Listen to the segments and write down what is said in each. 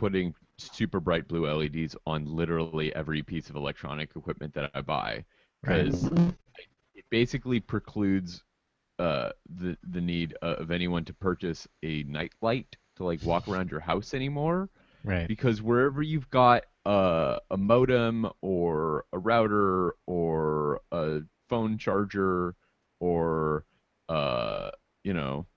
putting super bright blue LEDs on literally every piece of electronic equipment that I buy, Right. because it basically precludes the need of anyone to purchase a night light to like walk around your house anymore, Right. because wherever you've got a modem or a router or a phone charger or uh, you know,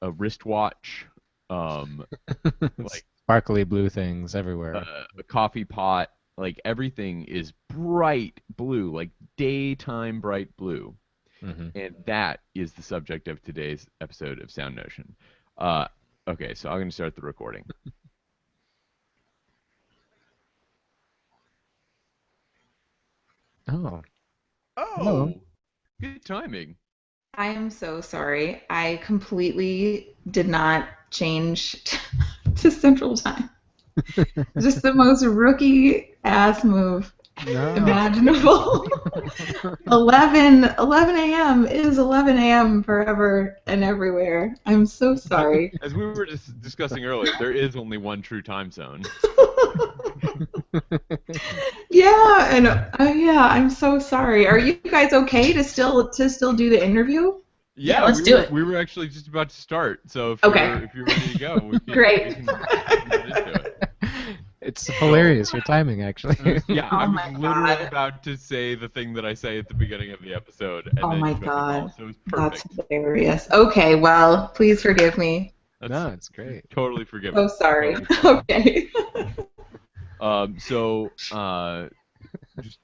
a wristwatch, like Sparkly blue things everywhere. a coffee pot, like everything is bright blue, like daytime bright blue. Hmm. And that is the subject of today's episode of SoundNotion. Uh, okay, so I'm going to start the recording. Oh. Hello. Oh, good timing. I am so sorry. I completely did not change to Central Time. Just the most rookie ass move No. imaginable. 11 a.m. is 11 a.m. forever and everywhere. I'm so sorry. As we were just discussing earlier, there is only one true time zone. Yeah, and yeah, I'm so sorry. Are you guys okay to still do the interview? Yeah, let's do it. We were actually just about to start, so Okay. if you're ready to go, we can, Great. we can get into it. It's hilarious, your timing, actually. Yeah, Oh I was my literally God. about to say the thing that I say at the beginning of the episode, and Oh then my you cut the God. call, so it was That's perfect. hilarious. Okay, well, please forgive me. That's No, it's great. totally forgivable. So sorry. Totally Okay. Just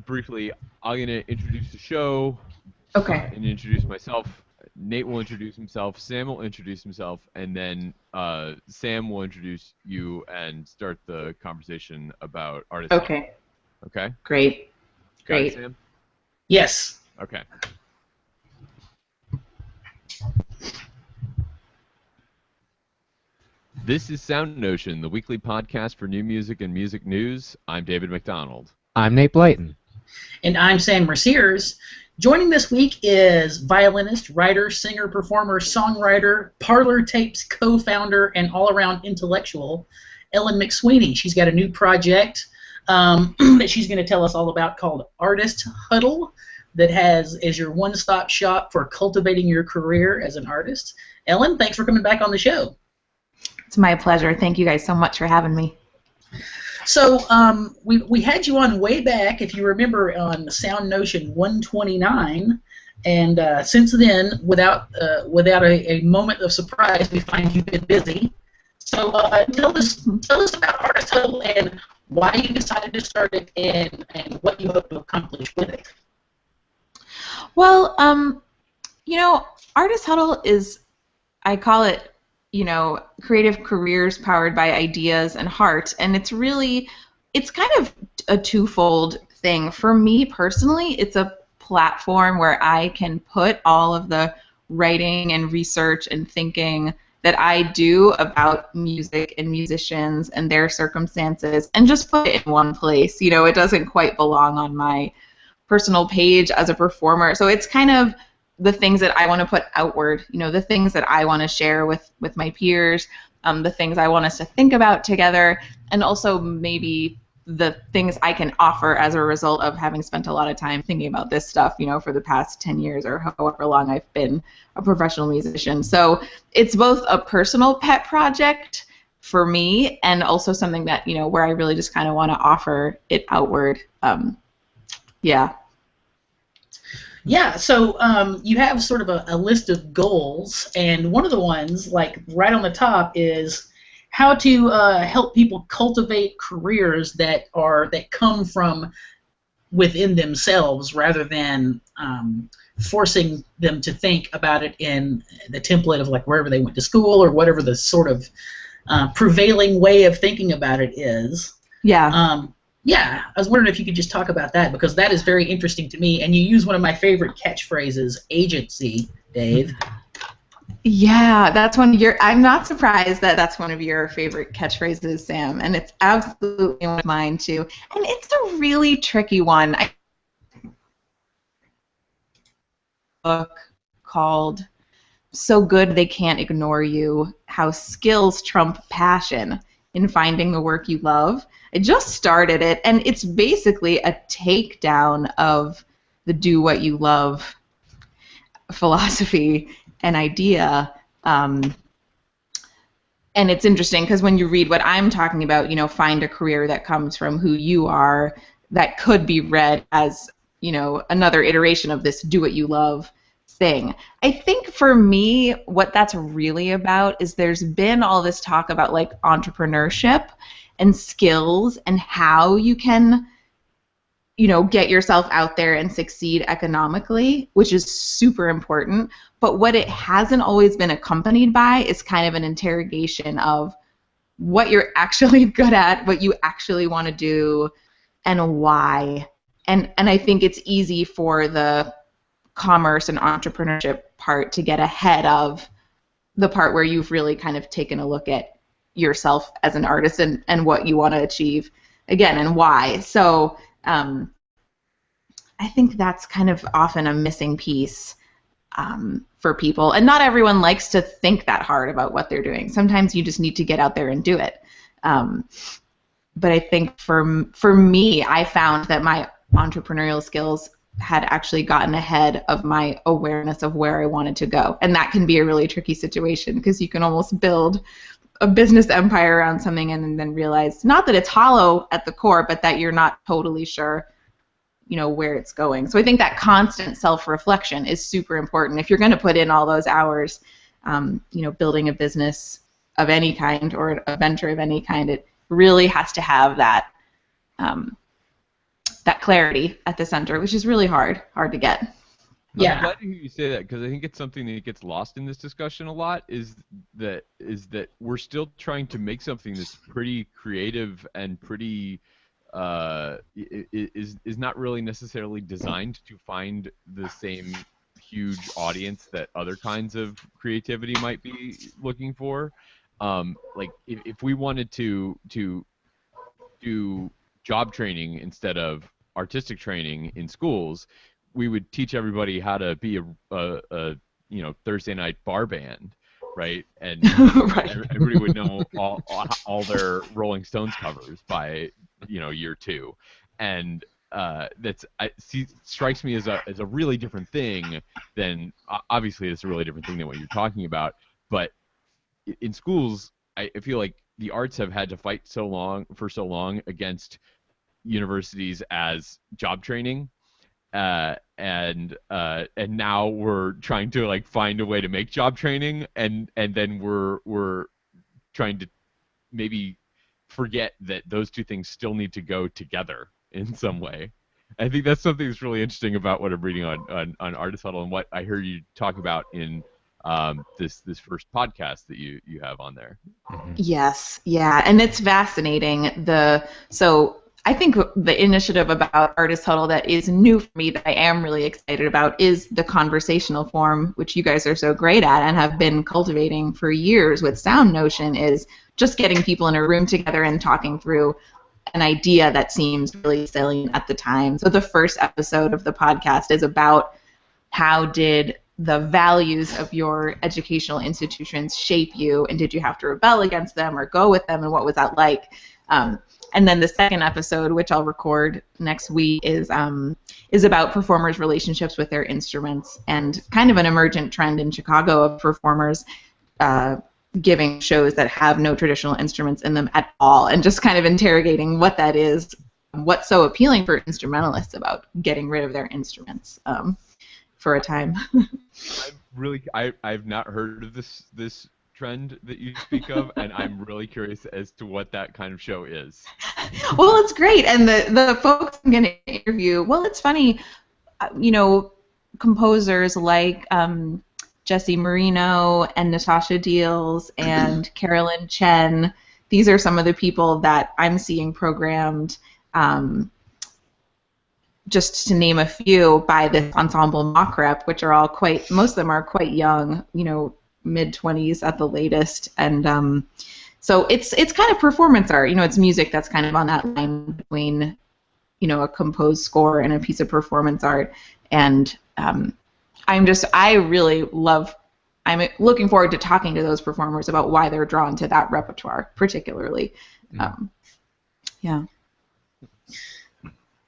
briefly, I'm going to introduce the show Okay. and introduce myself. Nate will introduce himself. Sam will introduce himself. And then Sam will introduce you and start the conversation about artists. Okay. Okay? Great. Got it, Great. Sam? Yes. Okay. This is SoundNotion, the weekly podcast for new music and music news. I'm David McDonald. I'm Nate Blyton. And I'm Sam Merciers. Joining this week is violinist, writer, singer, performer, songwriter, Parlor Tapes co-founder, and all-around intellectual, Ellen McSweeney. She's got a new project that she's going to tell us all about called Artist Huddle, that is your one-stop shop for cultivating your career as an artist. Ellen, thanks for coming back on the show. It's my pleasure. Thank you guys so much for having me. So we had you on way back, if you remember, on SoundNotion 129, and since then, without a moment of surprise, we find you've been busy. So tell us about Artist Huddle and why you decided to start it and what you hope to accomplish with it. Well, Artist Huddle is, I call it, creative careers powered by ideas and heart, and it's kind of a twofold thing. For me personally, it's a platform where I can put all of the writing and research and thinking that I do about music and musicians and their circumstances and just put it in one place. It doesn't quite belong on my personal page as a performer. So it's kind of the things that I want to put outward, the things that I want to share with my peers, the things I want us to think about together, and also maybe the things I can offer as a result of having spent a lot of time thinking about this stuff, for the past 10 years or however long I've been a professional musician. So it's both a personal pet project for me and also something that, where I really just kind of want to offer it outward. Yeah. Yeah, so you have sort of a list of goals, and one of the ones, like right on the top, is how to help people cultivate careers that come from within themselves rather than forcing them to think about it in the template of like wherever they went to school or whatever the sort of prevailing way of thinking about it is. Yeah. Yeah, I was wondering if you could just talk about that, because that is very interesting to me, and you use one of my favorite catchphrases, agency, Dave. Yeah, I'm not surprised that that's one of your favorite catchphrases, Sam, and it's absolutely one of mine too. And it's a really tricky one. Book called "So Good They Can't Ignore You: How Skills Trump Passion in finding the work you love. I just started it, and it's basically a takedown of the do what you love philosophy and idea. And it's interesting because when you read what I'm talking about, find a career that comes from who you are, that could be read as, another iteration of this do what you love thing. I think for me, what that's really about is there's been all this talk about like entrepreneurship and skills and how you can, get yourself out there and succeed economically, which is super important. But what it hasn't always been accompanied by is kind of an interrogation of what you're actually good at, what you actually want to do, and why. And I think it's easy for the commerce and entrepreneurship part to get ahead of the part where you've really kind of taken a look at yourself as an artist and what you want to achieve, again, and why. So I think that's kind of often a missing piece for people. And not everyone likes to think that hard about what they're doing. Sometimes you just need to get out there and do it. But I think for me, I found that my entrepreneurial skills had actually gotten ahead of my awareness of where I wanted to go. And that can be a really tricky situation because you can almost build a business empire around something and then realize not that it's hollow at the core, but that you're not totally sure, where it's going. So I think that constant self-reflection is super important. If you're going to put in all those hours, building a business of any kind or a venture of any kind, it really has to have that that clarity at the center, which is really hard to get. Yeah. I'm glad to hear you say that because I think it's something that gets lost in this discussion a lot. Is that we're still trying to make something that's pretty creative and pretty is not really necessarily designed to find the same huge audience that other kinds of creativity might be looking for. Like if we wanted to do job training instead of artistic training in schools, we would teach everybody how to be a Thursday night bar band, right? And Right. everybody would know all their Rolling Stones covers by year 2, and strikes me as a really different thing than obviously it's a really different thing than what you're talking about. But in schools, I feel like the arts have had to fight for so long against universities as job training, and now we're trying to like find a way to make job training, and then we're trying to maybe forget that those two things still need to go together in some way. I think that's something that's really interesting about what I'm reading on Artist Huddle and what I heard you talk about in this first podcast that you have on there. Mhm. Yes, yeah, and it's fascinating. So I think the initiative about Artist Huddle that is new for me that I am really excited about is the conversational form, which you guys are so great at and have been cultivating for years with SoundNotion, is just getting people in a room together and talking through an idea that seems really salient at the time. So the first episode of the podcast is about how did the values of your educational institutions shape you, and did you have to rebel against them or go with them, and what was that like? And then the second episode, which I'll record next week, is about performers' relationships with their instruments and kind of an emergent trend in Chicago of performers giving shows that have no traditional instruments in them at all, and just kind of interrogating what that is, what's so appealing for instrumentalists about getting rid of their instruments for a time. I've not heard of this trend that you speak of, and I'm really curious as to what that kind of show is. Well, it's great, and the folks I'm going to interview, well, it's funny, composers like Jesse Marino and Natasha Deals and Carolyn Chen, these are some of the people that I'm seeing programmed, just to name a few, by this ensemble Mock Rep, which are all most of them are quite young, mid-20s at the latest, and so it's kind of performance art. It's music that's kind of on that line between, a composed score and a piece of performance art, and I really love. I'm looking forward to talking to those performers about why they're drawn to that repertoire particularly. Yeah.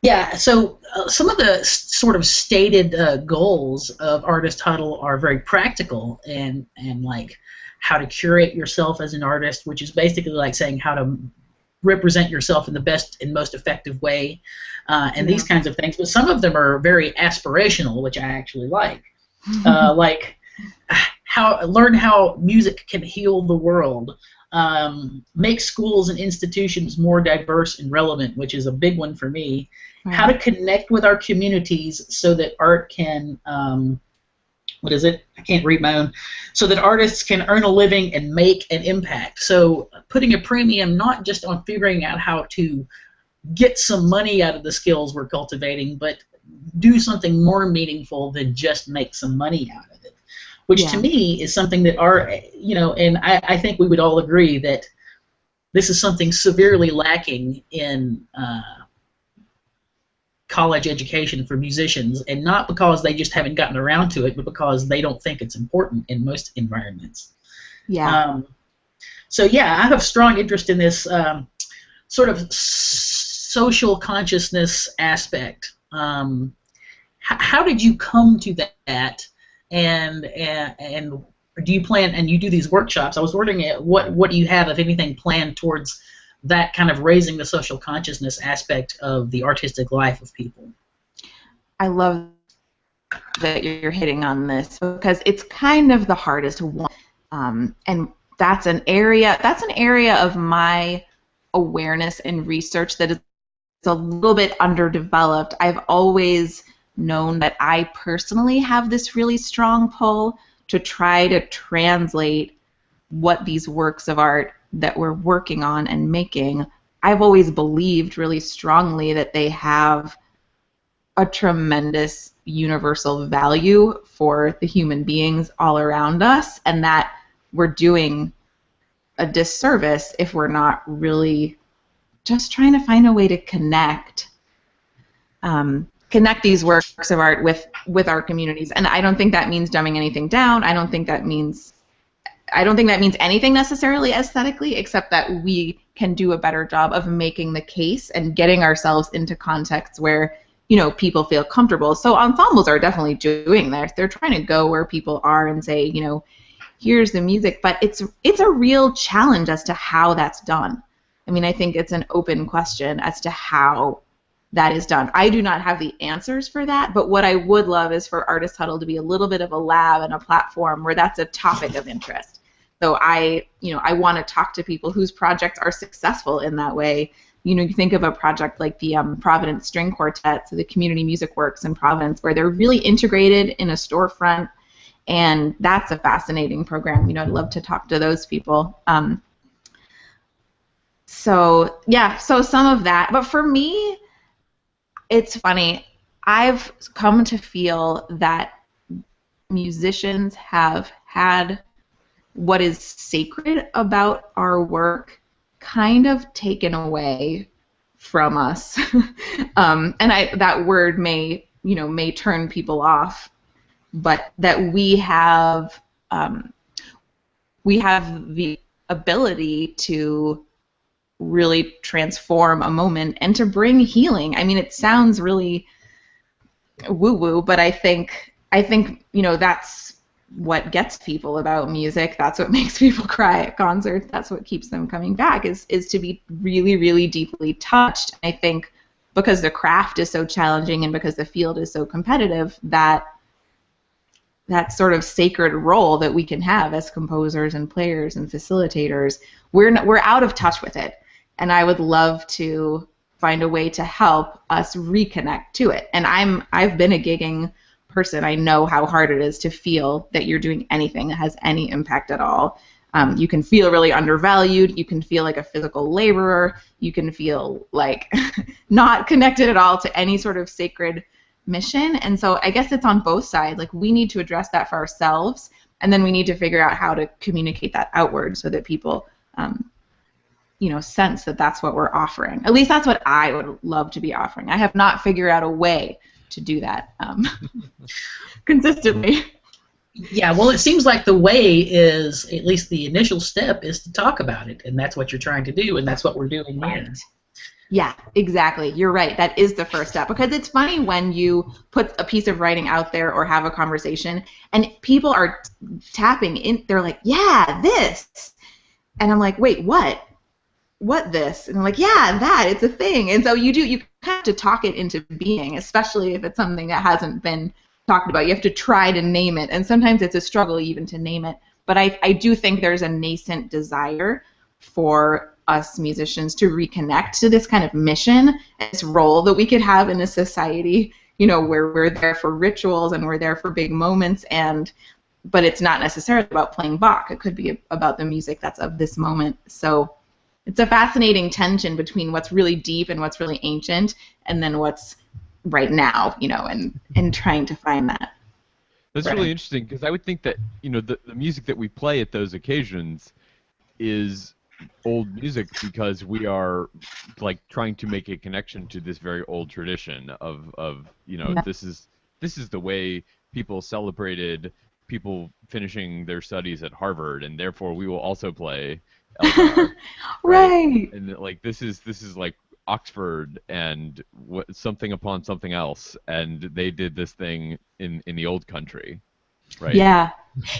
Yeah, so some of the sort of stated goals of Artist Huddle are very practical, and like how to curate yourself as an artist, which is basically like saying how to represent yourself in the best and most effective way, and these kinds of things. But some of them are very aspirational, which I actually like. Like learn how music can heal the world. Make schools and institutions more diverse and relevant, which is a big one for me. Right. How to connect with our communities so that art can, what is it? I can't read my own. So that artists can earn a living and make an impact. So putting a premium not just on figuring out how to get some money out of the skills we're cultivating, but do something more meaningful than just make some money out of it. Which to me is something that and I think we would all agree that this is something severely lacking in college education for musicians, and not because they just haven't gotten around to it, but because they don't think it's important in most environments. Yeah. So yeah, I have strong interest in this sort of social consciousness aspect. How did you come to that? And do you plan, and you do these workshops, I was wondering what do you have, if anything, planned towards that kind of raising the social consciousness aspect of the artistic life of people? I love that you're hitting on this because it's kind of the hardest one, and that's an area of my awareness and research that is a little bit underdeveloped. I've always known that I personally have this really strong pull to try to translate what these works of art that we're working on and making. I've always believed really strongly that they have a tremendous universal value for the human beings all around us, and that we're doing a disservice if we're not really just trying to find a way to connect these works of art with our communities. And I don't think that means dumbing anything down. I don't think that means anything necessarily aesthetically, except that we can do a better job of making the case and getting ourselves into contexts where, people feel comfortable. So ensembles are definitely doing this. They're trying to go where people are and say, here's the music, but it's a real challenge as to how that's done. I mean, I think it's an open question as to how that is done. I do not have the answers for that, but what I would love is for Artist Huddle to be a little bit of a lab and a platform where that's a topic of interest. So I want to talk to people whose projects are successful in that way. You think of a project like the Providence String Quartet, so the Community Music Works in Providence, where they're really integrated in a storefront, and that's a fascinating program. I'd love to talk to those people. So some of that. But for me, it's funny. I've come to feel that musicians have had what is sacred about our work kind of taken away from us. And that word may turn people off, but that we have the ability to really transform a moment and to bring healing. I mean, it sounds really woo-woo, but I think that's what gets people about music. That's what makes people cry at concerts. That's what keeps them coming back, is to be really, really deeply touched. I think because the craft is so challenging and because the field is so competitive, that sort of sacred role that we can have as composers and players and facilitators, we're out of touch with it. And I would love to find a way to help us reconnect to it. And I've been a gigging person. I know how hard it is to feel that you're doing anything that has any impact at all. You can feel really undervalued. You can feel like a physical laborer. You can feel like not connected at all to any sort of sacred mission. And so I guess it's on both sides. Like, we need to address that for ourselves, and then we need to figure out how to communicate that outward so that people sense that that's what we're offering. At least that's what I would love to be offering. I have not figured out a way to do that consistently. Yeah, well, it seems like the way is, at least the initial step, is to talk about it, and that's what you're trying to do, and that's what we're doing here. Right. Yeah, exactly. You're right. That is the first step, because it's funny when you put a piece of writing out there or have a conversation and people are tapping in. They're like, yeah, this. And I'm like, wait, what? What this? And I'm like, yeah, that. It's a thing. And so you have to talk it into being, especially if it's something that hasn't been talked about. You have to try to name it. And sometimes it's a struggle even to name it. But I do think there's a nascent desire for us musicians to reconnect to this kind of mission, this role that we could have in a society, where we're there for rituals and we're there for big moments, but it's not necessarily about playing Bach. It could be about the music that's of this moment. So it's a fascinating tension between what's really deep and what's really ancient, and then what's right now, and trying to find that. That's really interesting, because I would think that the music that we play at those occasions is old music because we are like trying to make a connection to this very old tradition of this is the way people celebrated people finishing their studies at Harvard, and therefore we will also play Elgar, right? And like this is like Oxford and something upon something else, and they did this thing in the old country, right? Yeah.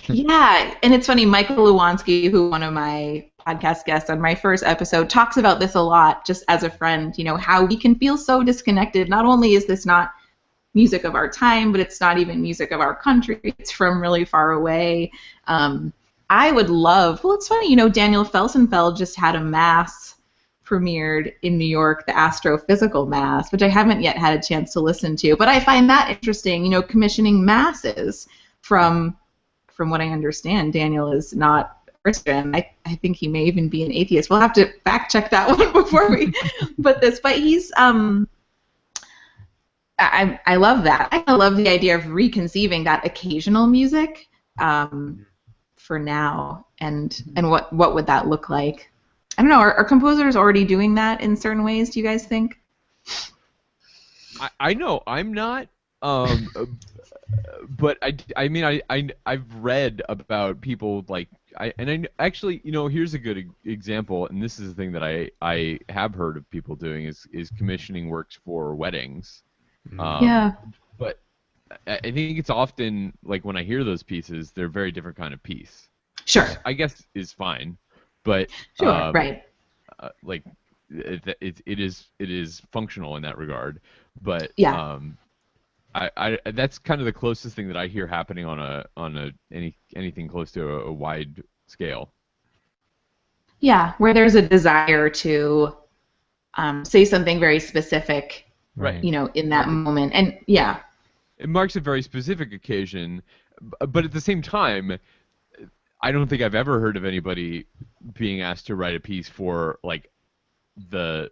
Yeah, and it's funny, Michael Lewanski, who one of my podcast guests on my first episode, talks about this a lot just as a friend, how we can feel so disconnected. Not only is this not music of our time, but it's not even music of our country. It's from really far away. I would love, well, it's funny, Daniel Felsenfeld just had a mass premiered in New York, the Astrophysical Mass, which I haven't yet had a chance to listen to, but I find that interesting, commissioning masses from what I understand. Daniel is not Christian. I think he may even be an atheist. We'll have to fact check that one before we put this. But he's I love that. I love the idea of reconceiving that occasional music for now, and what would that look like? I don't know. Are composers already doing that in certain ways? Do you guys think? I know I'm not. But I've read about people actually, here's a good example, and this is the thing that I have heard of people doing is commissioning works for weddings. Yeah. But I think it's often like when I hear those pieces, they're a very different kind of piece. Sure. Which I guess is fine, but sure, right. Like it is functional in that regard, but yeah. I that's kind of the closest thing that I hear happening on anything close to a wide scale. Yeah, where there's a desire to say something very specific, right? In that moment, and yeah, it marks a very specific occasion, but at the same time, I don't think I've ever heard of anybody being asked to write a piece for like the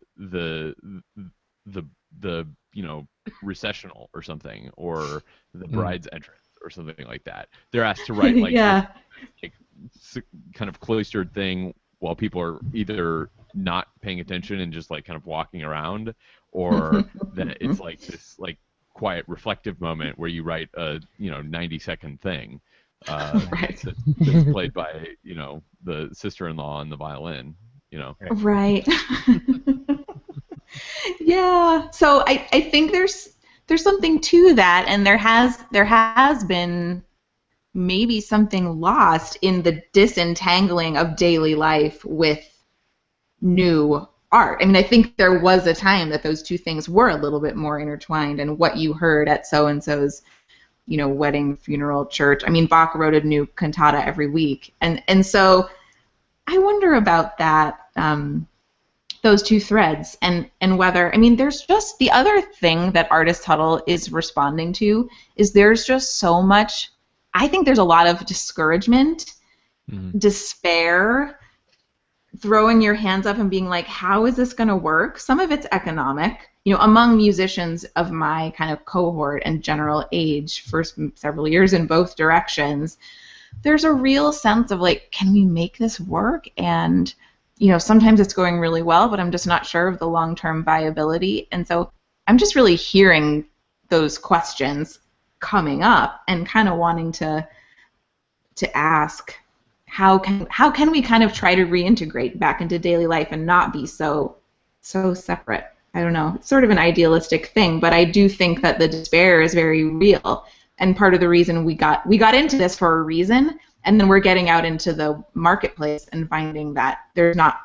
recessional or something, or the bride's entrance or something like that. They're asked to write like this kind of cloistered thing while people are either not paying attention and just like kind of walking around, or that it's like this like quiet reflective moment where you write a 90-second thing right. that's played by the sister-in-law and the violin. Right. Yeah. So I think there's something to that, and there has been maybe something lost in the disentangling of daily life with new art. I mean, I think there was a time that those two things were a little bit more intertwined, and what you heard at so-and-so's wedding, funeral, church. I mean, Bach wrote a new cantata every week, and so I wonder about that. Those two threads, and whether, I mean, there's just the other thing that Artist Huddle is responding to is there's just so much, I think there's a lot of discouragement, despair, throwing your hands up and being like, how is this going to work? Some of it's economic. Among musicians of my kind of cohort and general age for several years in both directions, there's a real sense of like, can we make this work? And sometimes it's going really well, but I'm just not sure of the long-term viability. And so I'm just really hearing those questions coming up and kind of wanting to to ask how can we kind of try to reintegrate back into daily life and not be so separate. I don't know. It's sort of an idealistic thing, but I do think that the despair is very real. And part of the reason we got into this for a reason, and then we're getting out into the marketplace and finding that there's not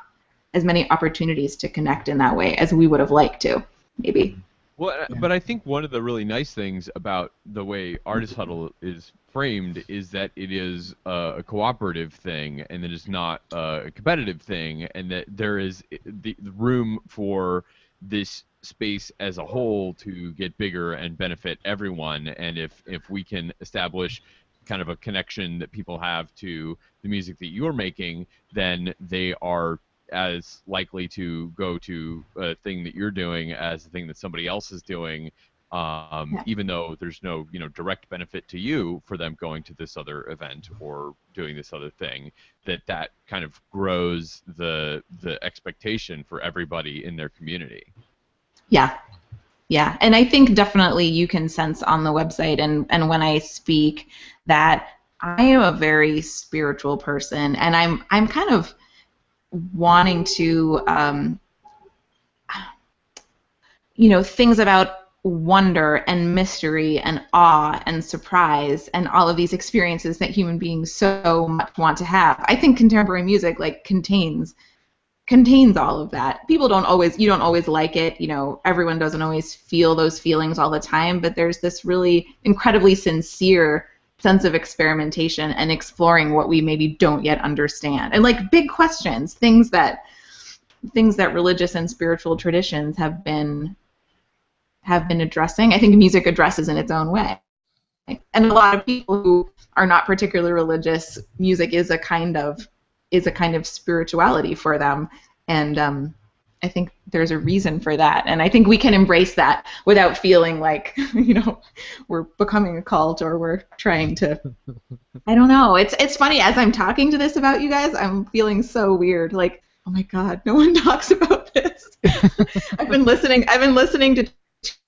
as many opportunities to connect in that way as we would have liked to, maybe. Well, but I think one of the really nice things about the way Artist Huddle is framed is that it is a cooperative thing, and that it's not a competitive thing, and that there is the room for this space as a whole to get bigger and benefit everyone. And if we can establish kind of a connection that people have to the music that you're making, then they are as likely to go to a thing that you're doing as a thing that somebody else is doing, even though there's no direct benefit to you for them going to this other event or doing this other thing. That kind of grows the expectation for everybody in their community. Yeah. And I think definitely you can sense on the website and when I speak that I am a very spiritual person, and I'm kind of wanting to, things about wonder and mystery and awe and surprise and all of these experiences that human beings so much want to have. I think contemporary music contains all of that. You don't always like it, everyone doesn't always feel those feelings all the time, but there's this really incredibly sincere sense of experimentation and exploring what we maybe don't yet understand, and big questions, things that religious and spiritual traditions have been addressing. I think music addresses in its own way, and a lot of people who are not particularly religious, music is a kind of spirituality for them, and I think there's a reason for that, and I think we can embrace that without feeling like we're becoming a cult or we're trying to. I don't know. It's funny, as I'm talking to this about you guys, I'm feeling so weird. Like, oh my God, no one talks about this. I've been listening to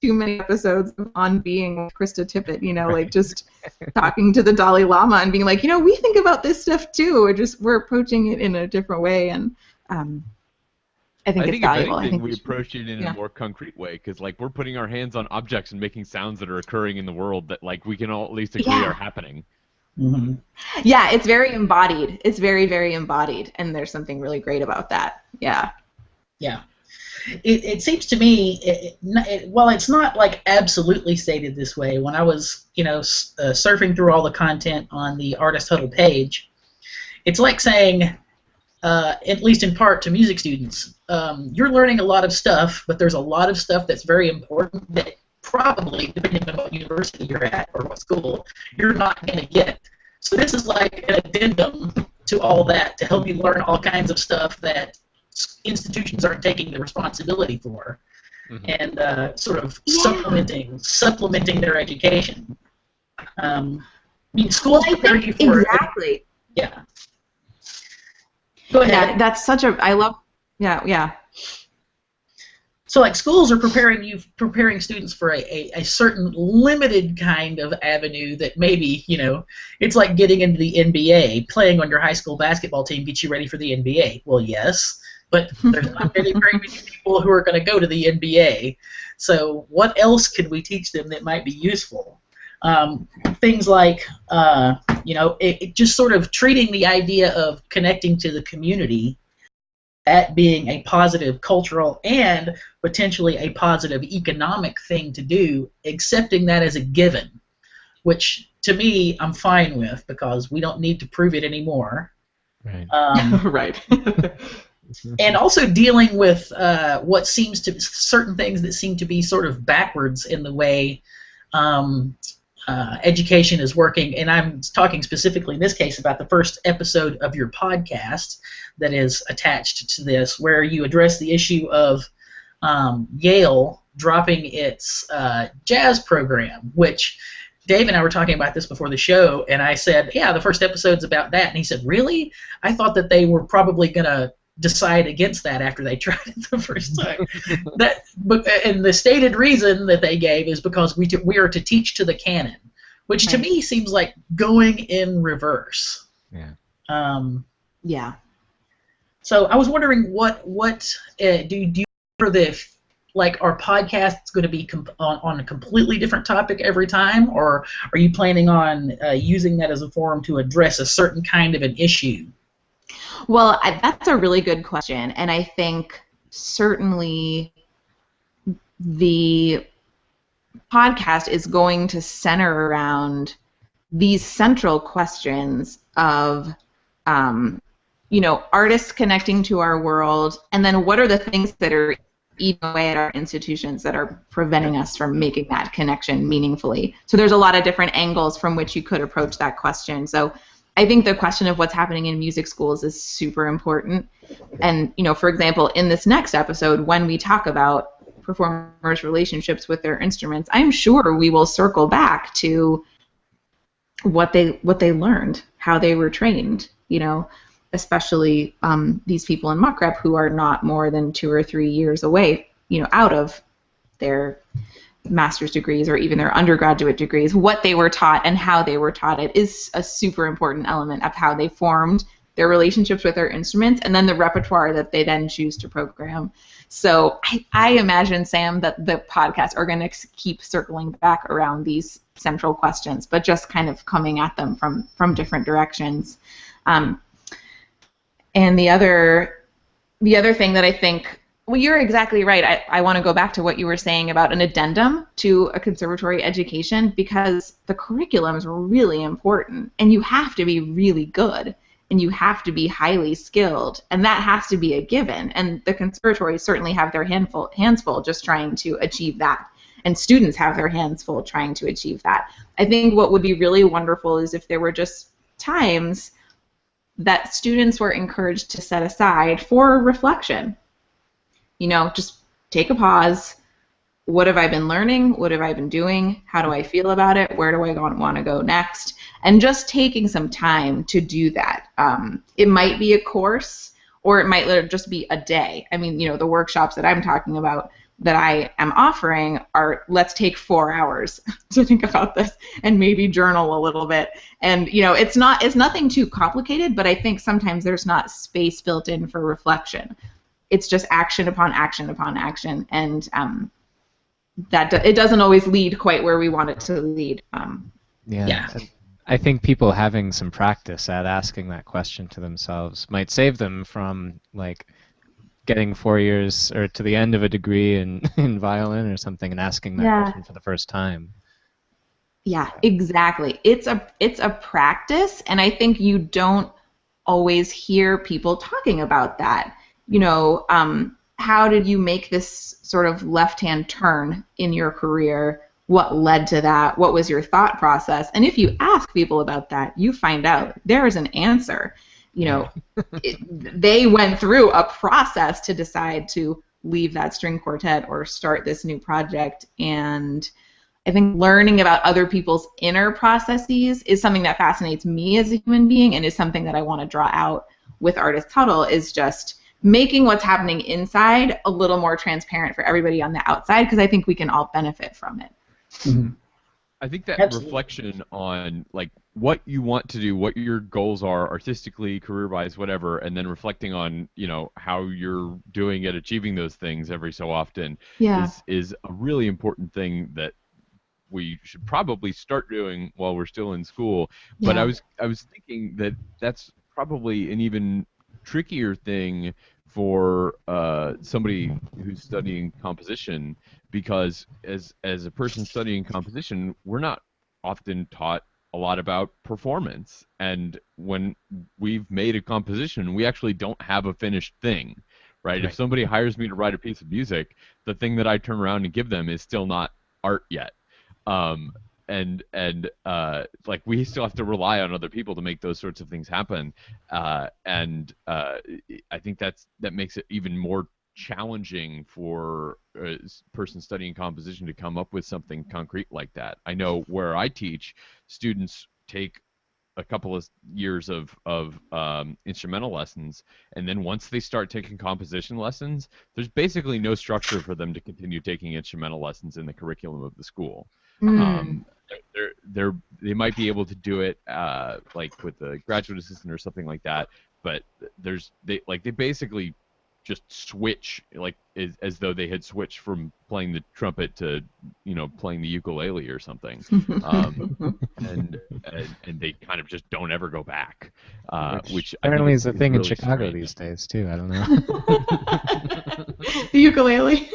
too many episodes of On Being with Krista Tippett. Just talking to the Dalai Lama and being like, we think about this stuff too. We're approaching it in a different way, and I think it's valuable. If anything, I think we approach it in a more concrete way, because we're putting our hands on objects and making sounds that are occurring in the world that we can all at least agree are happening. Mm-hmm. Yeah, it's very embodied. It's very, very embodied, and there's something really great about that. Yeah. Yeah. It seems to me, while it's not absolutely stated this way, when I was surfing through all the content on the Artist Huddle page, it's like saying, at least in part to music students, you're learning a lot of stuff, but there's a lot of stuff that's very important that probably, depending on what university you're at or what school, you're not going to get. So this is like an addendum to all that to help you learn all kinds of stuff that institutions aren't taking the responsibility for, and sort of supplementing their education. Schools prepare you for exactly. Yeah. Go ahead. Yeah, that's such a. I love. Yeah. So schools are preparing students for a certain limited kind of avenue that maybe, it's like getting into the NBA. Playing on your high school basketball team gets you ready for the NBA. Well, very many people who are going to go to the NBA. So what else could we teach them that might be useful? Things like, it just sort of treating the idea of connecting to the community, that being a positive cultural and potentially a positive economic thing to do, accepting that as a given, which to me I'm fine with, because we don't need to prove it anymore. Right. Right. And also dealing with what seems to certain things that seem to be sort of backwards in the way education is working, and I'm talking specifically in this case about the first episode of your podcast that is attached to this, where you address the issue of Yale dropping its jazz program, which Dave and I were talking about this before the show, and I said, yeah, the first episode's about that, and he said, really? I thought that they were probably going to decide against that after they tried it the first time. And the stated reason that they gave is because we are to teach to the canon, which to Right. me seems like going in reverse. Yeah. Yeah. So I was wondering do you for the like are podcasts going to be on a completely different topic every time, or are you planning on using that as a forum to address a certain kind of an issue? Well, that's a really good question, and I think certainly the podcast is going to center around these central questions of, artists connecting to our world, and then what are the things that are eating away at our institutions that are preventing us from making that connection meaningfully. So there's a lot of different angles from which you could approach that question. So I think the question of what's happening in music schools is super important. And, for example, in this next episode, when we talk about performers' relationships with their instruments, I'm sure we will circle back to what they learned, how they were trained, especially these people in mock rep who are not more than 2 or 3 years away, out of their master's degrees or even their undergraduate degrees. What they were taught and how they were taught it is a super important element of how they formed their relationships with their instruments, and then the repertoire that they then choose to program. So I imagine, Sam, that the podcasts are going to keep circling back around these central questions, but just kind of coming at them from different directions. And the other thing that I think, well, you're exactly right. I want to go back to what you were saying about an addendum to a conservatory education, because the curriculum is really important, and you have to be really good, and you have to be highly skilled, and that has to be a given. And the conservatories certainly have their hands full just trying to achieve that, and students have their hands full trying to achieve that. I think what would be really wonderful is if there were just times that students were encouraged to set aside for reflection. Just take a pause. What have I been learning? What have I been doing? How do I feel about it? Where do I want to go next? And just taking some time to do that. It might be a course, or it might just be a day. I mean, the workshops that I'm talking about that I am offering are, let's take 4 hours to think about this and maybe journal a little bit. And it's nothing too complicated, but I think sometimes there's not space built in for reflection. It's just action upon action upon action, and it doesn't always lead quite where we want it to lead. Yeah. I think people having some practice at asking that question to themselves might save them from getting 4 years or to the end of a degree in violin or something and asking that question for the first time. Yeah, exactly. It's a practice, and I think you don't always hear people talking about that. How did you make this sort of left-hand turn in your career? What led to that? What was your thought process? And if you ask people about that, you find out there is an answer. They went through a process to decide to leave that string quartet or start this new project. And I think learning about other people's inner processes is something that fascinates me as a human being, and is something that I want to draw out with Artist Huddle, is just making what's happening inside a little more transparent for everybody on the outside, because I think we can all benefit from it. Mm-hmm. I think that Absolutely. reflection on what you want to do, what your goals are artistically, career-wise, whatever, and then reflecting on how you're doing at achieving those things every so often is a really important thing that we should probably start doing while we're still in school. But I was thinking that that's probably an even trickier thing for somebody who's studying composition, because as a person studying composition, we're not often taught a lot about performance. And when we've made a composition, we actually don't have a finished thing, right? If somebody hires me to write a piece of music, the thing that I turn around and give them is still not art yet. We still have to rely on other people to make those sorts of things happen, I think that makes it even more challenging for a person studying composition to come up with something concrete like that. I know where I teach, students take a couple of years of instrumental lessons, and then once they start taking composition lessons, there's basically no structure for them to continue taking instrumental lessons in the curriculum of the school. They might be able to do it like with a graduate assistant or something like that, but they basically just switch like as though they had switched from playing the trumpet to playing the ukulele or something, and they kind of just don't ever go back, which apparently I is a think thing really in Chicago strange. these days too. I don't know. The ukulele.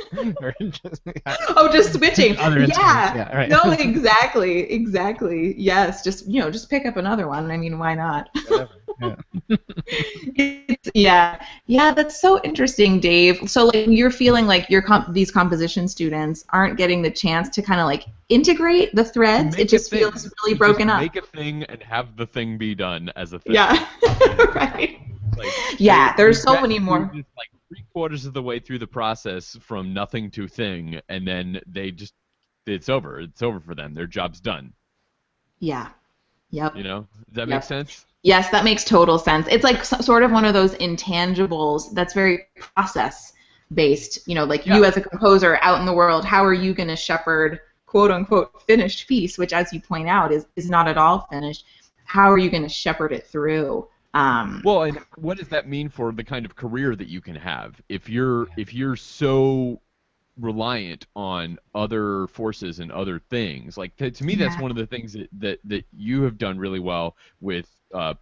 Oh, just switching. Other instruments. Yeah, right. No, exactly. Yes, just pick up another one. I mean, why not? Whatever. Yeah. Yeah, that's so interesting, Dave. So, like, you're feeling like these composition students aren't getting the chance to kind of like integrate the threads. It just feels really broken up. Make a thing and have the thing be done as a thing. Yeah, right. There's so many more. Just like 3/4 of the way through the process from nothing to thing, and then it's over. It's over for them. Their job's done. Yeah. Yep. Does that make sense? Yes, that makes total sense. It's like sort of one of those intangibles that's very process-based. You as a composer out in the world, how are you going to shepherd quote-unquote finished piece, which, as you point out, is not at all finished. How are you going to shepherd it through? Well, and what does that mean for the kind of career that you can have? If you're so reliant on other forces and other things, like to me, that's one of the things that you have done really well with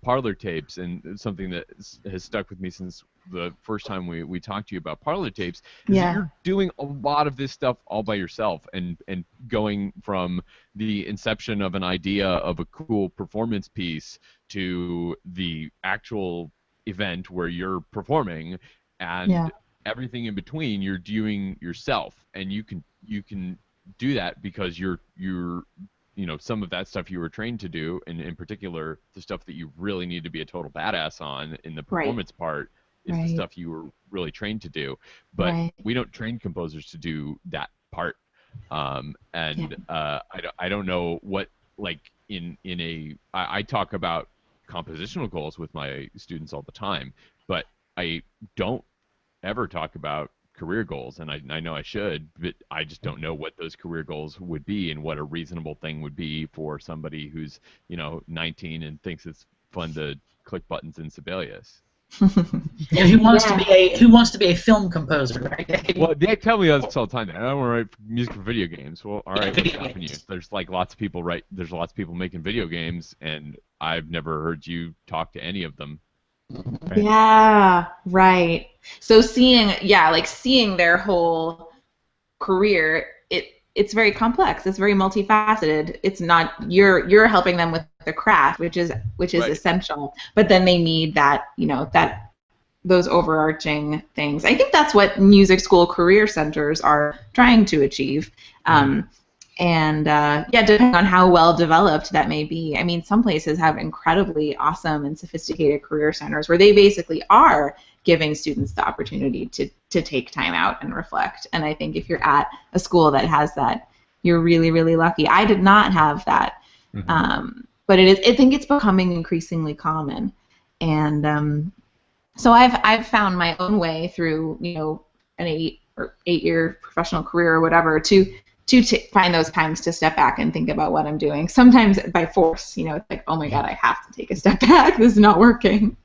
parlor tapes, and something that has stuck with me since the first time we talked to you about parlor tapes, is that you're doing a lot of this stuff all by yourself, and going from the inception of an idea of a cool performance piece to the actual event where you're performing, and everything in between you're doing yourself, and you can do that because you're some of that stuff you were trained to do, and in particular the stuff that you really need to be a total badass on in the performance part is the stuff you were really trained to do. But we don't train composers to do that part, I don't know what, like, I talk about compositional goals with my students all the time, but I don't ever talk about career goals, and I know I should, but I just don't know what those career goals would be and what a reasonable thing would be for somebody who's 19 and thinks it's fun to click buttons in Sibelius. Yeah, who wants to be a film composer, right? Well, they tell me this all the time. I don't want to write music for video games. Well, all right, what's stopping you? There's lots of people making video games, and I've never heard you talk to any of them. Right. Yeah, right. So seeing their whole career, it's very complex. It's very multifaceted. It's not you're helping them with the craft, which is essential. But then they need that those overarching things. I think that's what music school career centers are trying to achieve. Depending on how well developed that may be. I mean, some places have incredibly awesome and sophisticated career centers where they basically are giving students the opportunity to take time out and reflect. And I think if you're at a school that has that, you're really, really lucky. I did not have that, but I think it's becoming increasingly common. And so I've found my own way through an 8-year professional career or whatever to find those times to step back and think about what I'm doing. Sometimes by force, it's like, oh my God, I have to take a step back. This is not working.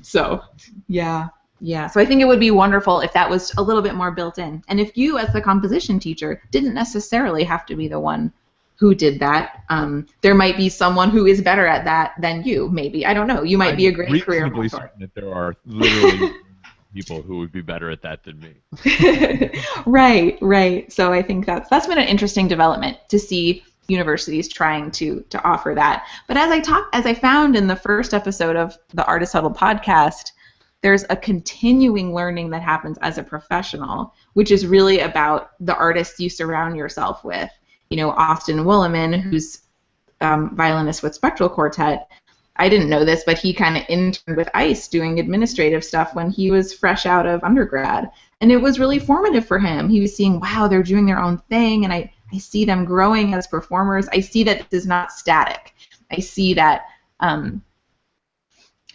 So, yeah. So I think it would be wonderful if that was a little bit more built in. And if you, as the composition teacher, didn't necessarily have to be the one who did that. There might be someone who is better at that than you, maybe. I don't know. You might be a great career mentor. I'm reasonably certain that there are literally people who would be better at that than me. Right. So I think that's been an interesting development to see universities trying to offer that. But as I found in the first episode of the Artist Huddle podcast, there's a continuing learning that happens as a professional, which is really about the artists you surround yourself with. Austin Williman, who's violinist with Spectral Quartet, I didn't know this, but he kind of interned with ICE doing administrative stuff when he was fresh out of undergrad. And it was really formative for him. He was seeing, wow, they're doing their own thing, and I see them growing as performers. I see that this is not static. I see that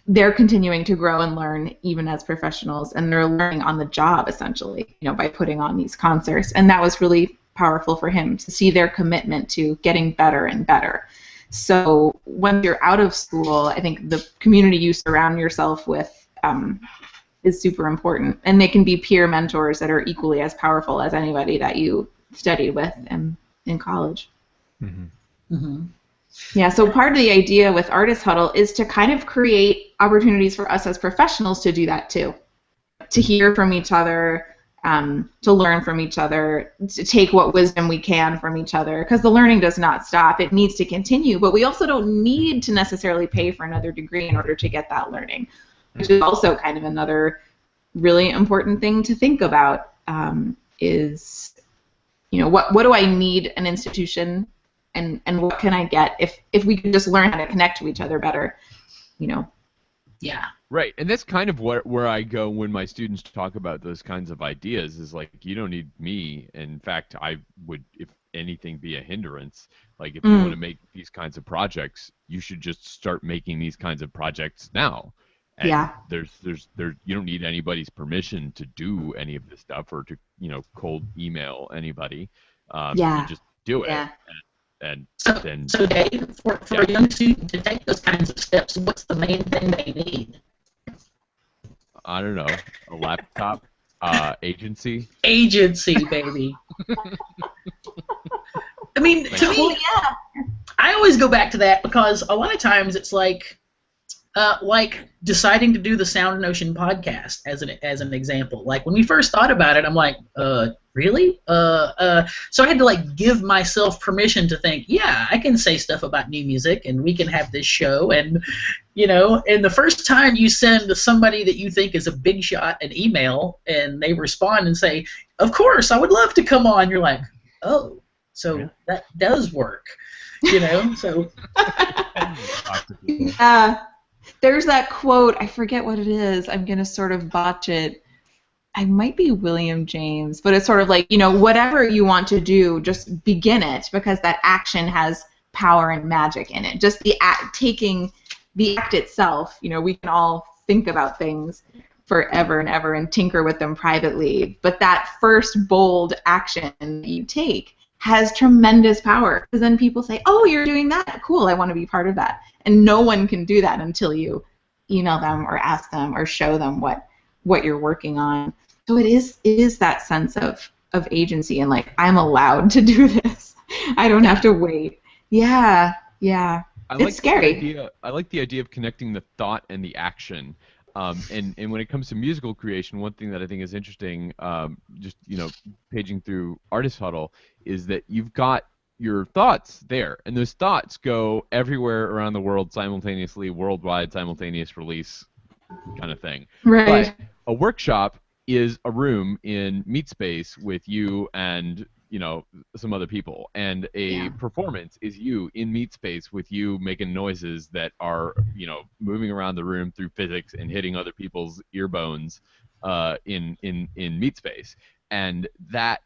they're continuing to grow and learn even as professionals, and they're learning on the job, essentially, by putting on these concerts. And that was really powerful for him to see their commitment to getting better and better. So when you're out of school, I think the community you surround yourself with is super important, and they can be peer mentors that are equally as powerful as anybody that you studied with in college. Mm-hmm. Mm-hmm. Yeah, so part of the idea with Artist Huddle is to kind of create opportunities for us as professionals to do that too, to hear from each other, to learn from each other, to take what wisdom we can from each other, because the learning does not stop. It needs to continue, but we also don't need to necessarily pay for another degree in order to get that learning, which is also kind of another really important thing to think about, is, you know, what do I need an institution, and what can I get if we could just learn how to connect to each other better, you know. Yeah. Right, and that's kind of where I go when my students talk about those kinds of ideas, is like, you don't need me. In fact, I would, if anything, be a hindrance. Like, if you want to make these kinds of projects, you should just start making these kinds of projects now. And Yeah. there's you don't need anybody's permission to do any of this stuff, or to, you know, cold email anybody. Yeah. You just do it. Yeah. And So, then, so Dave, for a young student to take those kinds of steps, what's the main thing they need? I don't know, a laptop, agency. Agency, baby. I mean, to me, yeah. I always go back to that because a lot of times it's like deciding to do the SoundNotion podcast as an example. Like, when we first thought about it, I'm like, really? So I had to, like, give myself permission to think, yeah, I can say stuff about new music, and we can have this show, and, you know, and the first time you send somebody that you think is a big shot an email, and they respond and say, of course, I would love to come on, you're like, oh, so that does work, you know, so. Yeah. There's that quote, I forget what it is, I'm going to sort of botch it. I might be William James, but it's sort of like, you know, whatever you want to do, just begin it, because that action has power and magic in it. Just the act, taking the act itself, you know, we can all think about things forever and ever and tinker with them privately, but that first bold action that you take has tremendous power, because then people say, oh, you're doing that, cool, I want to be part of that. And no one can do that until you email them or ask them or show them what you're working on. So it is that sense of agency, and like, I'm allowed to do this. I don't have to wait. Yeah. It's scary. I like the idea of connecting the thought and the action. And when it comes to musical creation, one thing that I think is interesting, just, you know, paging through Artist Huddle, is that you've got your thoughts there, and those thoughts go everywhere around the world simultaneously, worldwide simultaneous release kind of thing. Right. But a workshop is a room in meat space with you and, you know, some other people, and a performance is you in meat space with you making noises that are, you know, moving around the room through physics and hitting other people's ear bones in meat space. And that,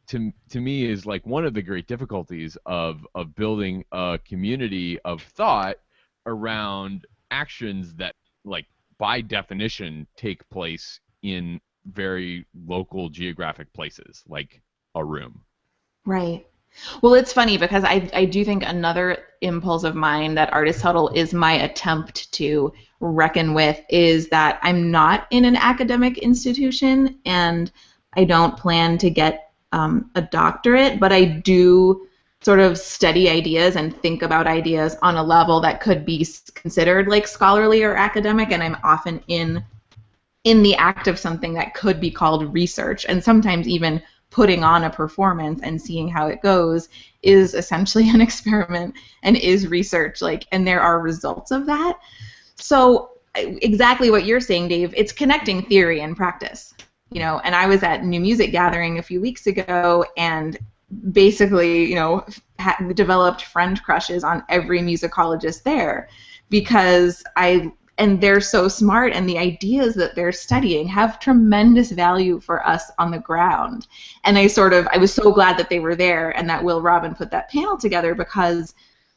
to me, is like one of the great difficulties of building a community of thought around actions that, like, by definition take place in very local geographic places, like a room. Right. Well, it's funny because I do think another impulse of mine that Artist Huddle is my attempt to reckon with is that I'm not in an academic institution, and I don't plan to get a doctorate, but I do sort of study ideas and think about ideas on a level that could be considered like scholarly or academic, and I'm often in the act of something that could be called research, and sometimes even putting on a performance and seeing how it goes is essentially an experiment and is research, like, and there are results of that. So exactly what you're saying, Dave, it's connecting theory and practice. You know, and I was at New Music Gathering a few weeks ago, and basically, you know, developed friend crushes on every musicologist there, because and they're so smart, and the ideas that they're studying have tremendous value for us on the ground. And I was so glad that they were there and that Will Robin put that panel together, because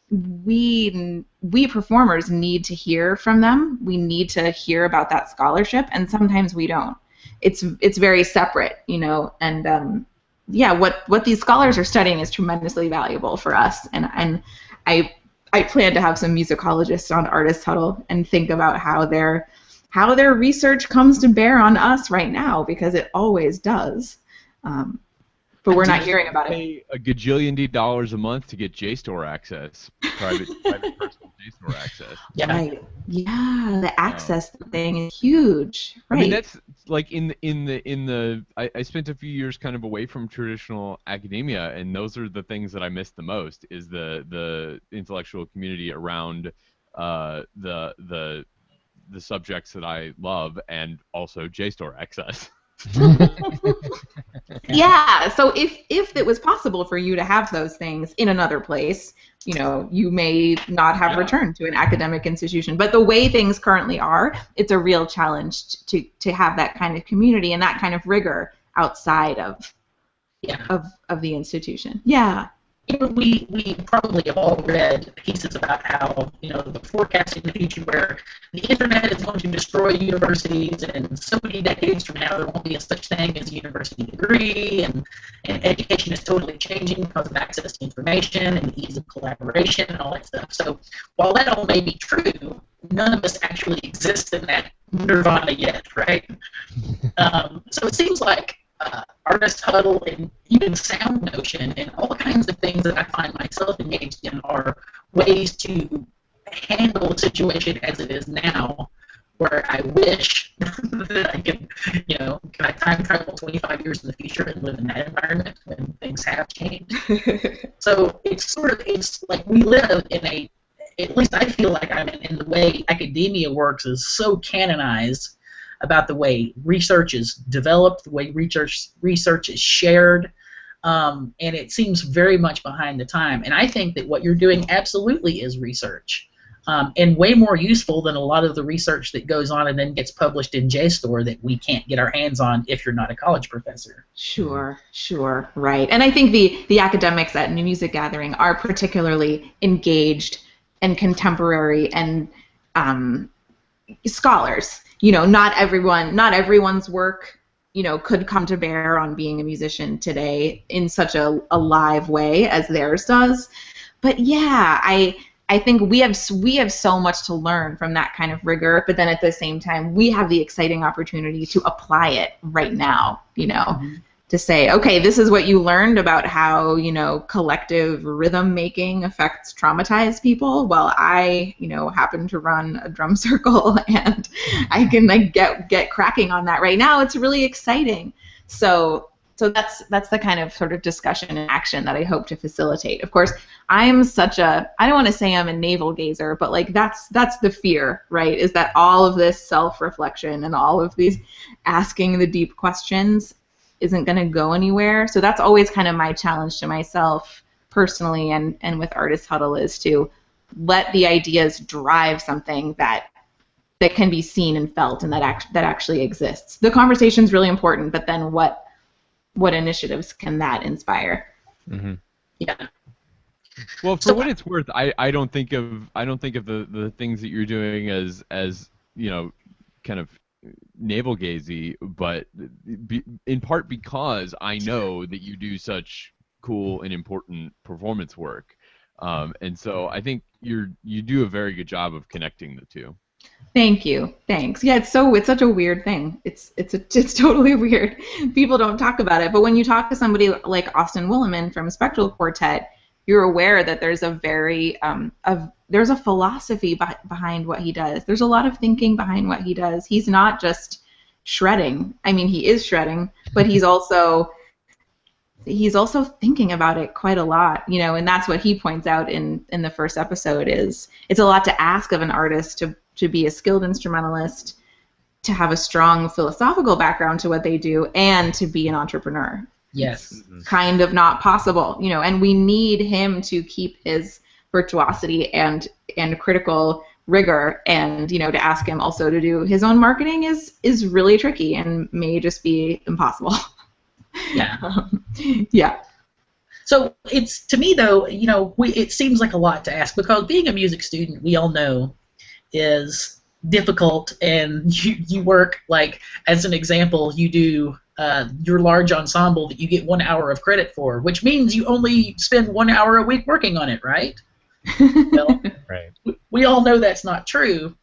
we performers need to hear from them. We need to hear about that scholarship, and sometimes we don't. It's very separate, you know, and yeah, what these scholars are studying is tremendously valuable for us, and I plan to have some musicologists on Artist Huddle and think about how their research comes to bear on us right now, because it always does. But we're not hearing about it. Pay a gajillion dollars a month to get JSTOR access, private personal JSTOR access. Yeah. Right. Yeah, the access thing is huge. Right. I mean, that's like I spent a few years kind of away from traditional academia, and those are the things that I miss the most, is the intellectual community around the subjects that I love, and also JSTOR access. Yeah, so if it was possible for you to have those things in another place, you may not have returned to an academic institution. But the way things currently are, it's a real challenge to have that kind of community and that kind of rigor outside of the institution. Yeah. We probably have all read pieces about how, the forecasting the future where the internet is going to destroy universities, and so many decades from now there won't be a such thing as a university degree, and education is totally changing because of access to information and the ease of collaboration and all that stuff. So while that all may be true, none of us actually exist in that nirvana yet, right? So it seems like Artist Huddle and even SoundNotion and all kinds of things that I find myself engaged in are ways to handle the situation as it is now, where I wish that I could, can I time travel 25 years in the future and live in that environment when things have changed? So it's like we live in at least I feel like I'm in the way academia works is so canonized about the way research is developed, the way research is shared, and it seems very much behind the time. And I think that what you're doing absolutely is research, and way more useful than a lot of the research that goes on and then gets published in JSTOR that we can't get our hands on if you're not a college professor. Sure, right. And I think the academics at New Music Gathering are particularly engaged and contemporary and scholars. Not everyone's work, could come to bear on being a musician today in such a live way as theirs does. But yeah, I think we have so much to learn from that kind of rigor, but then at the same time, we have the exciting opportunity to apply it right now, to say, okay, this is what you learned about how, collective rhythm making affects traumatized people. Well, I, happen to run a drum circle, and I can get cracking on that right now. It's really exciting. So that's the kind of sort of discussion and action that I hope to facilitate. Of course, I don't want to say I'm a navel gazer, but like that's the fear, right? Is that all of this self-reflection and all of these asking the deep questions isn't going to go anywhere. So that's always kind of my challenge to myself personally and with Artist Huddle, is to let the ideas drive something that can be seen and felt and that actually exists. The conversation's really important, but then what initiatives can that inspire? Mm-hmm. Yeah. Well, for what it's worth, I don't think of the things that you're doing as kind of navel gazy, but in part because I know that you do such cool and important performance work, and so I think you do a very good job of connecting the two. Thank you. Thanks. Yeah, it's such a weird thing. It's totally weird. People don't talk about it, but when you talk to somebody like Austin Williman from Spectral Quartet, you're aware that there's a very there's a philosophy behind what he does. There's a lot of thinking behind what he does. He's not just shredding. I mean, he is shredding, but he's also thinking about it quite a lot, and that's what he points out in the first episode. Is it's a lot to ask of an artist to be a skilled instrumentalist, to have a strong philosophical background to what they do, and to be an entrepreneur. Yes. It's kind of not possible, and we need him to keep his virtuosity and critical rigor, and to ask him also to do his own marketing is really tricky and may just be impossible. Yeah. Yeah. So it's, to me though, it seems like a lot to ask, because being a music student, we all know, is difficult, and you work, like, as an example, you do your large ensemble that you get 1 hour of credit for, which means you only spend 1 hour a week working on it, right? Well, Right. we all know that's not true.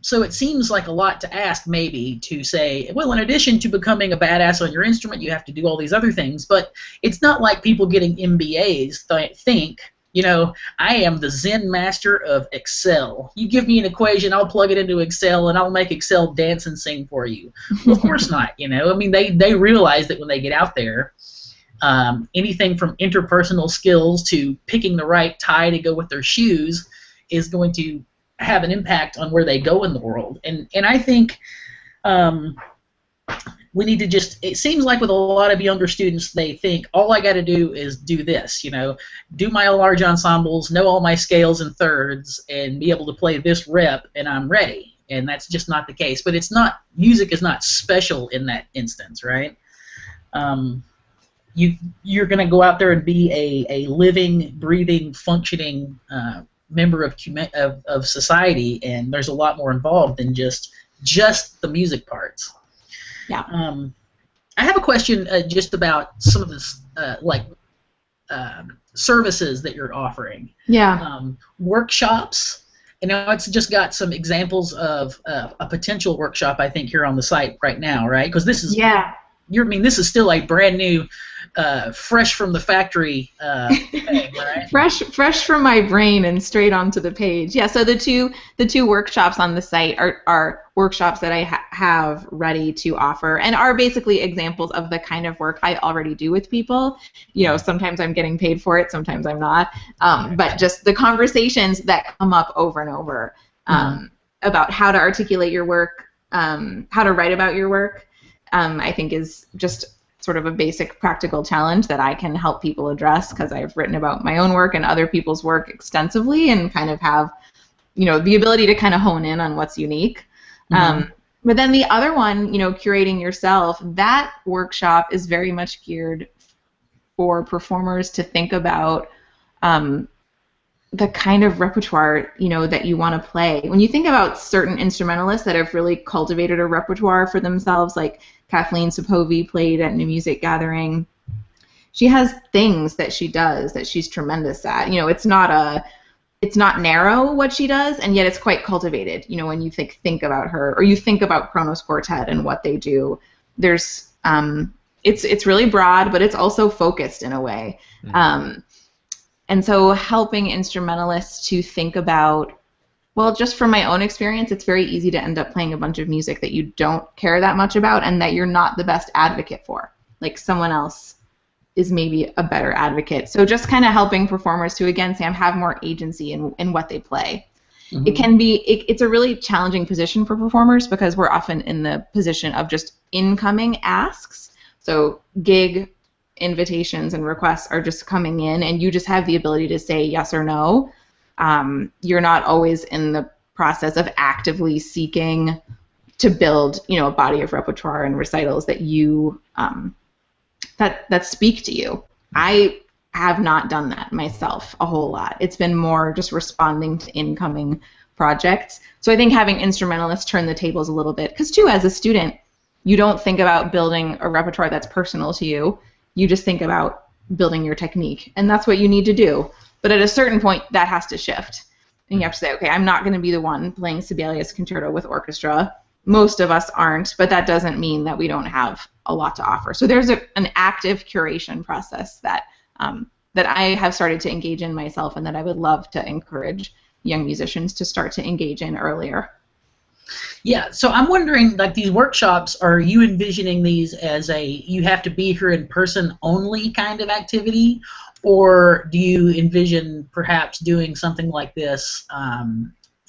So it seems like a lot to ask, maybe, to say, well, in addition to becoming a badass on your instrument, you have to do all these other things. But it's not like people getting MBAs think, you know, I am the Zen master of Excel. You give me an equation, I'll plug it into Excel, and I'll make Excel dance and sing for you. Well, of course not, you know. I mean, they realize that when they get out there, anything from interpersonal skills to picking the right tie to go with their shoes is going to have an impact on where they go in the world. And I think we need to just, it seems like with a lot of younger students, they think, all I got to do is do this, you know, do my large ensembles, know all my scales and thirds, and be able to play this rep, and I'm ready. And that's just not the case. But it's not, music is not special in that instance, right? You're going to go out there and be a living, breathing, functioning member of society, and there's a lot more involved than just the music parts. Yeah. I have a question just about some of this, services that you're offering. Yeah. Workshops. And now it's just got some examples of a potential workshop, I think, here on the site right now, right? Because this is this is still a brand new, fresh from the factory thing, right? Fresh from my brain and straight onto the page. Yeah. So the two workshops on the site are workshops that I have ready to offer, and are basically examples of the kind of work I already do with people. You know, sometimes I'm getting paid for it, sometimes I'm not. But just the conversations that come up over and over about how to articulate your work, how to write about your work. I think is just sort of a basic practical challenge that I can help people address, because I've written about my own work and other people's work extensively, and kind of have, you know, the ability to kind of hone in on what's unique. But then the other one, you know, curating yourself, that workshop is very much geared for performers to think about the kind of repertoire, you know, that you want to play. When you think about certain instrumentalists that have really cultivated a repertoire for themselves, like Kathleen Sapovy played at New Music Gathering, she has things that she does that she's tremendous at. You know, it's not narrow what she does, and yet it's quite cultivated. You know, when you think about her, or you think about Kronos Quartet and what they do, there's it's really broad, but it's also focused in a way. And so helping instrumentalists to think about, well, just from my own experience, it's very easy to end up playing a bunch of music that you don't care that much about and that you're not the best advocate for. Like, someone else is maybe a better advocate. So just kind of helping performers to, again, Sam, have more agency in what they play. It can be, it's a really challenging position for performers, because we're often in the position of just incoming asks. So gig invitations and requests are just coming in, and you just have the ability to say yes or no. You're not always in the process of actively seeking to build, you know, a body of repertoire and recitals that you that speak to you. I have not done that myself a whole lot. It's been more just responding to incoming projects. So I think having instrumentalists turn the tables a little bit, because too, as a student, you don't think about building a repertoire that's personal to you. You just think about building your technique, and that's what you need to do. But at a certain point, that has to shift. And you have to say, okay, I'm not going to be the one playing Sibelius Concerto with orchestra. Most of us aren't, but that doesn't mean that we don't have a lot to offer. So there's an active curation process that that I have started to engage in myself, and that I would love to encourage young musicians to start to engage in earlier. Yeah, so I'm wondering, like, these workshops, are you envisioning these as you have to be here in person only kind of activity, or do you envision perhaps doing something like this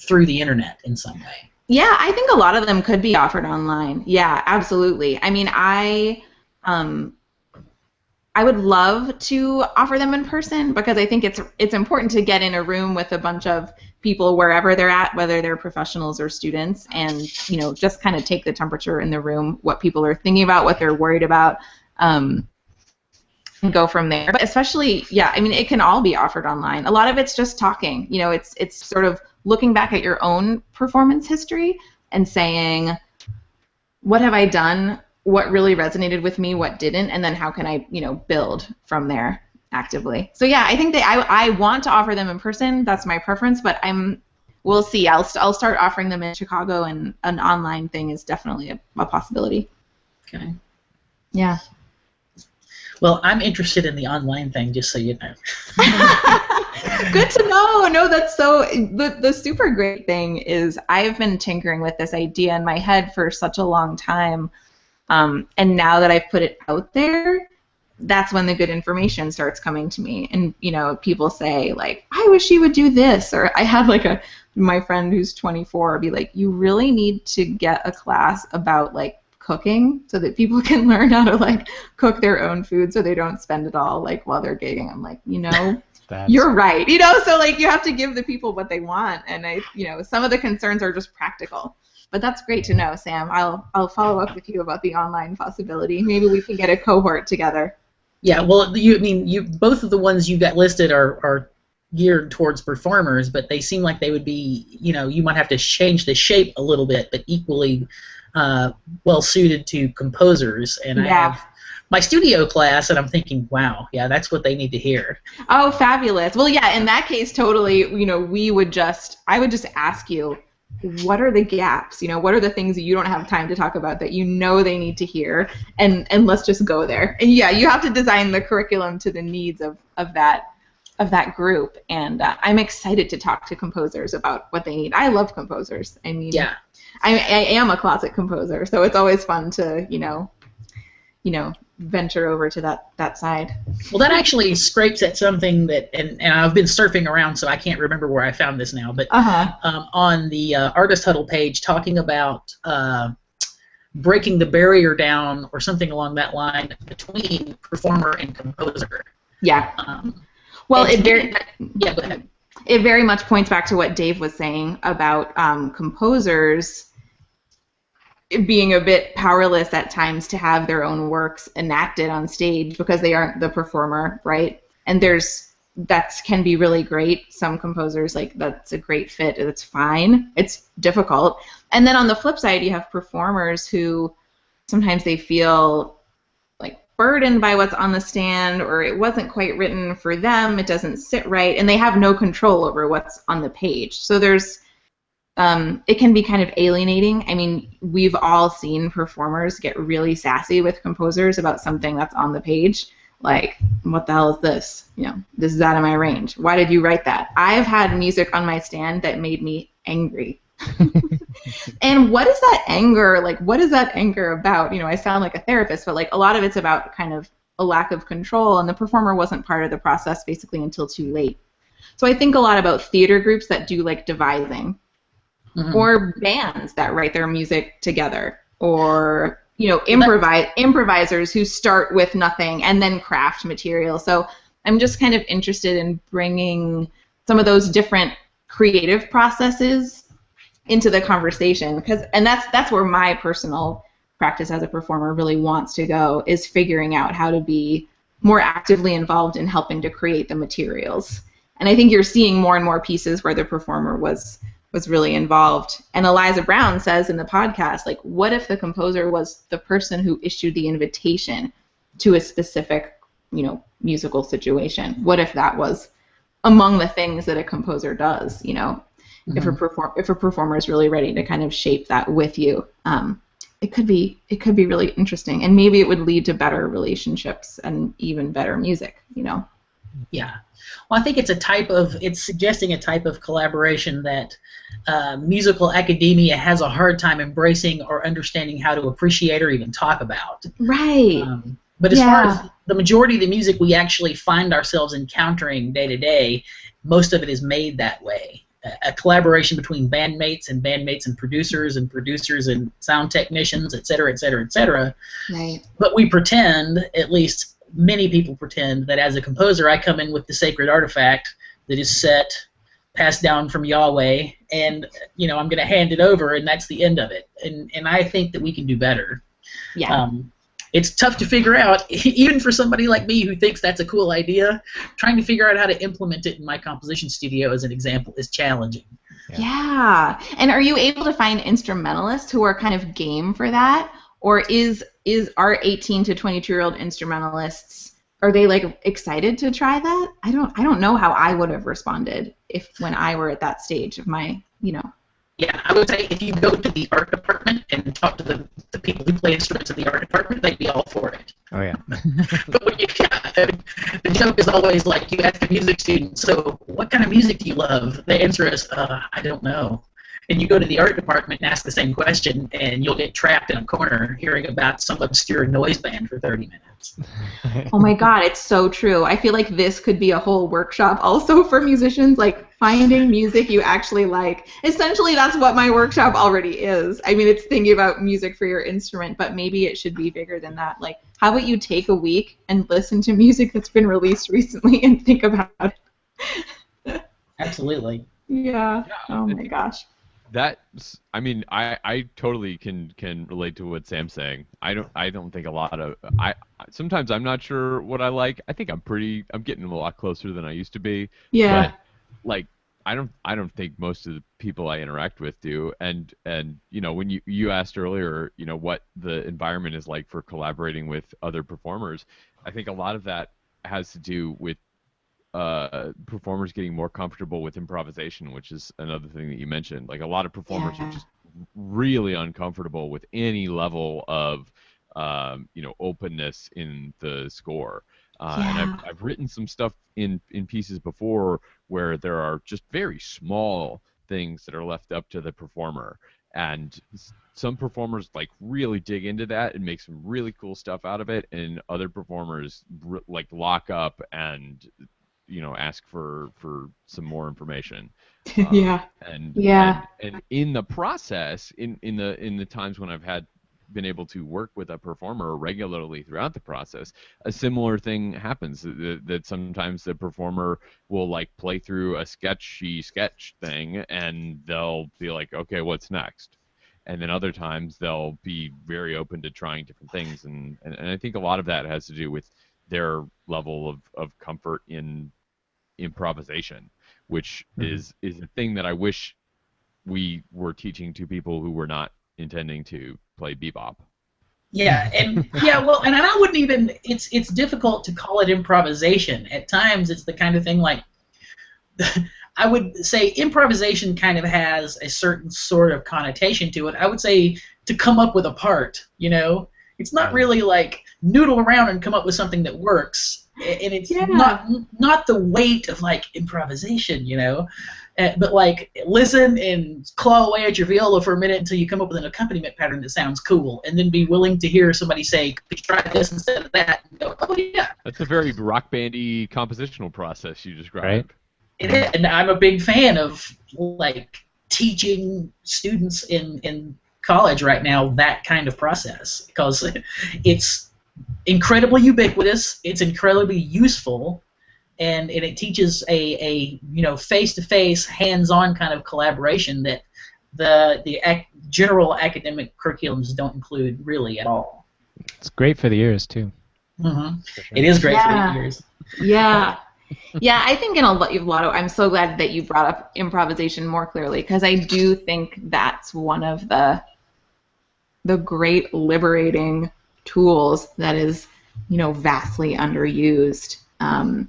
through the internet in some way? Yeah, I think a lot of them could be offered online. Yeah, absolutely. I mean, I would love to offer them in person, because I think it's important to get in a room with a bunch of people wherever they're at, whether they're professionals or students, and, you know, just kind of take the temperature in the room, what people are thinking about, what they're worried about, and go from there. But especially, yeah, I mean, it can all be offered online. A lot of it's just talking. You know, it's sort of looking back at your own performance history and saying, what have I done? What really resonated with me? What didn't? And then how can I, build from there actively? So yeah, I think I want to offer them in person. That's my preference, but we'll see. I'll start offering them in Chicago, and an online thing is definitely a possibility. Okay. Yeah. Well, I'm interested in the online thing, just so you know. Good to know. No, that's so. The super great thing is I've been tinkering with this idea in my head for such a long time, and now that I've put it out there, that's when the good information starts coming to me. And people say like, "I wish you would do this," or I had like my friend who's 24 be like, "You really need to get a class about like cooking so that people can learn how to like cook their own food so they don't spend it all like while they're gigging." I'm like, you're right. So like you have to give the people what they want, and some of the concerns are just practical. But that's great to know, Sam. I'll follow up with you about the online possibility. Maybe we can get a cohort together. Yeah, well, you both of the ones you got listed are geared towards performers, but they seem like they would be, you might have to change the shape a little bit, but equally well suited to composers. And I have my studio class, and I'm thinking, wow, yeah, that's what they need to hear. Oh, fabulous. Well, yeah, in that case, totally, I would just ask you, what are the gaps? What are the things that you don't have time to talk about that they need to hear? And let's just go there. And yeah, you have to design the curriculum to the needs of that group. And I'm excited to talk to composers about what they need. I love composers. I mean, yeah. I am a closet composer, so it's always fun to, venture over to that side. Well, that actually scrapes at something that, and I've been surfing around, so I can't remember where I found this now, but on the Artist Huddle page, talking about breaking the barrier down or something along that line between performer and composer. Yeah. Well, yeah, go ahead. It very much points back to what Dave was saying about composers being a bit powerless at times to have their own works enacted on stage because they aren't the performer, right? And that can be really great. Some composers, like, that's a great fit. It's fine. It's difficult. And then on the flip side, you have performers who sometimes they feel like burdened by what's on the stand, or it wasn't quite written for them, it doesn't sit right, and they have no control over what's on the page. So it can be kind of alienating. I mean, we've all seen performers get really sassy with composers about something that's on the page. Like, what the hell is this? This is out of my range. Why did you write that? I've had music on my stand that made me angry. And what is that anger? Like, what is that anger about? I sound like a therapist, but like a lot of it's about kind of a lack of control, and the performer wasn't part of the process basically until too late. So I think a lot about theater groups that do like devising. Mm-hmm. Or bands that write their music together, or improvisers who start with nothing and then craft material. So I'm just kind of interested in bringing some of those different creative processes into the conversation, and that's where my personal practice as a performer really wants to go, is figuring out how to be more actively involved in helping to create the materials. And I think you're seeing more and more pieces where the performer was really involved. And Eliza Brown says in the podcast, like, what if the composer was the person who issued the invitation to a specific, musical situation? What if that was among the things that a composer does, Mm-hmm. If a performer is really ready to kind of shape that with you, it could be really interesting, and maybe it would lead to better relationships and even better music, Yeah. Well, I think it's suggesting a type of collaboration that musical academia has a hard time embracing or understanding how to appreciate or even talk about. Right. But as far as the majority of the music we actually find ourselves encountering day to day, most of it is made that way. A collaboration between bandmates and producers and sound technicians, et cetera, et cetera, et cetera. Right. But we pretend, at least many people pretend, that as a composer I come in with the sacred artifact that is set, passed down from Yahweh, and I'm going to hand it over, and that's the end of it. And I think that we can do better. Yeah. It's tough to figure out, even for somebody like me who thinks that's a cool idea. Trying to figure out how to implement it in my composition studio, as an example, is challenging. Yeah. And are you able to find instrumentalists who are kind of game for that? Or are 18 to 22-year-old instrumentalists, are they like excited to try that? I don't know how I would have responded when I were at that stage of my, Yeah, I would say if you go to the art department and talk to the people who play instruments in the art department, they'd be all for it. Oh yeah. But the joke is always like, you ask a music student, so what kind of music do you love? The answer is, I don't know. And you go to the art department and ask the same question, and you'll get trapped in a corner hearing about some obscure noise band for 30 minutes. Oh my God, it's so true. I feel like this could be a whole workshop also for musicians, like finding music you actually like. Essentially, that's what my workshop already is. I mean, it's thinking about music for your instrument, but maybe it should be bigger than that. Like, how about you take a week and listen to music that's been released recently and think about it? Absolutely. Yeah. Oh my gosh. That's, I mean, I totally can relate to what Sam's saying. I don't think a lot of, sometimes I'm not sure what I like. I think I'm getting a lot closer than I used to be. Yeah. But like I don't think most of the people I interact with do. And when you asked earlier, what the environment is like for collaborating with other performers, I think a lot of that has to do with performers getting more comfortable with improvisation, which is another thing that you mentioned. Like a lot of performers are just really uncomfortable with any level of openness in the score. And I've written some stuff in pieces before where there are just very small things that are left up to the performer, and some performers like really dig into that and make some really cool stuff out of it, and other performers like lock up and ask for some more information. And in the process, in the times when I've been able to work with a performer regularly throughout the process, a similar thing happens, that sometimes the performer will like play through a sketch thing and they'll be like, okay, what's next? And then other times they'll be very open to trying different things, and I think a lot of that has to do with their level of comfort in improvisation, which is a thing that I wish we were teaching to people who were not intending to play bebop. Yeah, and I wouldn't even. It's difficult to call it improvisation. At times, it's the kind of thing like I would say improvisation kind of has a certain sort of connotation to it. I would say to come up with a part. It's not really like noodle around and come up with something that works. And it's not the weight of like improvisation, but like listen and claw away at your viola for a minute until you come up with an accompaniment pattern that sounds cool, and then be willing to hear somebody say, "Could you try this instead of that?" And go, "Oh yeah." That's a very rock bandy compositional process you described. Right. It is, and I'm a big fan of like teaching students in college right now that kind of process, because it's incredibly ubiquitous, it's incredibly useful, and it teaches a face-to-face, hands-on kind of collaboration that the general academic curriculums don't include really at all. It's great for the ears too. Mm-hmm. Sure. It is great for the ears. Yeah. Yeah, I think in a lot of, I'm so glad that you brought up improvisation more clearly, because I do think that's one of the great liberating tools that is, vastly underused. And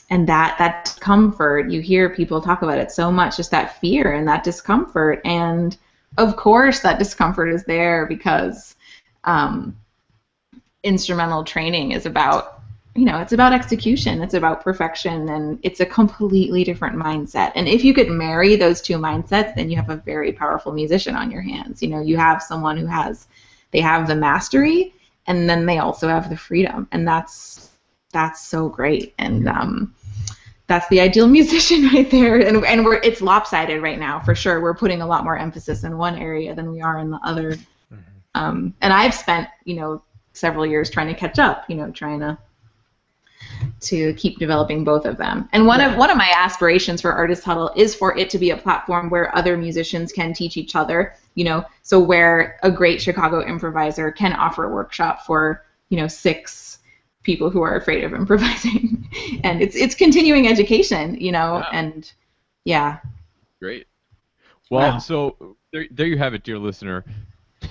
that discomfort, you hear people talk about it so much, just that fear and that discomfort. And of course that discomfort is there because instrumental training is about, it's about execution, it's about perfection, and it's a completely different mindset. And if you could marry those two mindsets, then you have a very powerful musician on your hands. You have someone who they have the mastery, and then they also have the freedom, and that's so great. And that's the ideal musician right there. And it's lopsided right now for sure. We're putting a lot more emphasis in one area than we are in the other. And I've spent several years trying to catch up. Trying to keep developing both of them. And one of my aspirations for Artist Huddle is for it to be a platform where other musicians can teach each other, so where a great Chicago improviser can offer a workshop for, 6 people who are afraid of improvising. And it's continuing education, and yeah. Great. Well, Wow. so there you have it, dear listener.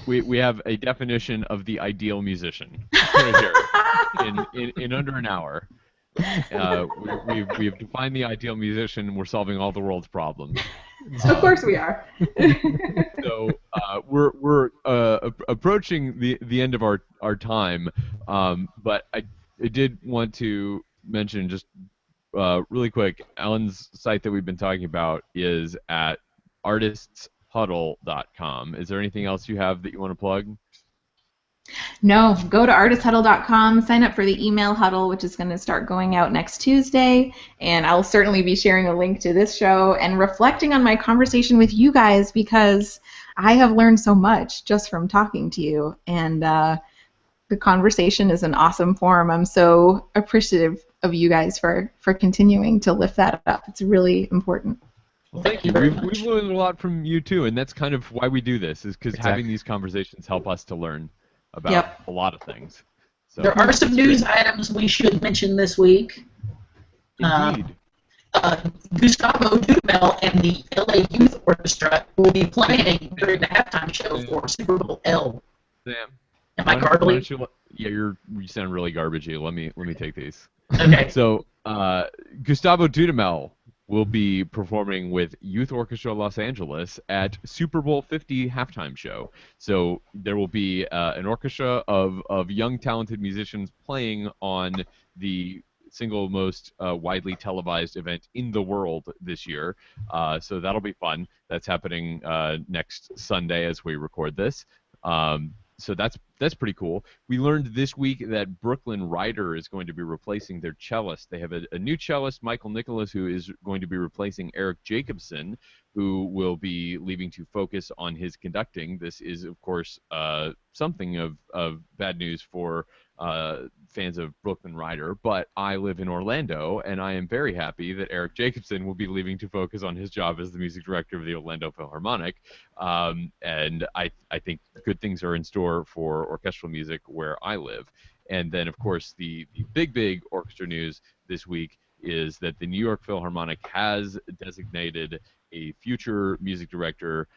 We have a definition of the ideal musician right here in under an hour. We've defined the ideal musician, and we're solving all the world's problems. Of course we are. So we're approaching the end of our time, but I did want to mention just really quick. Ellen's site that we've been talking about is at artistshuddle.com. Is there anything else you have that you want to plug? No, go to artisthuddle.com, sign up for the email huddle, which is going to start going out next Tuesday, and I'll certainly be sharing a link to this show and reflecting on my conversation with you guys because I have learned so much just from talking to you, and the conversation is an awesome forum. I'm so appreciative of you guys for continuing to lift that up. It's really important. Well, thank you. We've learned a lot from you too, and that's kind of why we do this, is because having these conversations help us to learn about a lot of things. So there are some news items we should mention this week. Indeed. Gustavo Dudamel and the LA Youth Orchestra will be playing during the halftime show for Super Bowl L. Sam, Am I garbly? Yeah, you sound really garbagey. Let me take these. Okay. So Gustavo Dudamel will be performing with Youth Orchestra Los Angeles at Super Bowl 50 halftime show. So there will be an orchestra of young talented musicians playing on the single most widely televised event in the world this year. So that'll be fun. That's happening next Sunday as we record this. So that's pretty cool. We learned this week that Brooklyn Rider is going to be replacing their cellist. They have a new cellist, Michael Nicholas, who is going to be replacing Eric Jacobson, who will be leaving to focus on his conducting. This is, of course, something of bad news for fans of Brooklyn Rider, but I live in Orlando, and I am very happy that Eric Jacobson will be leaving to focus on his job as the music director of the Orlando Philharmonic, and I think good things are in store for orchestral music where I live. And then, of course, the big orchestra news this week is that the New York Philharmonic has designated a future music director.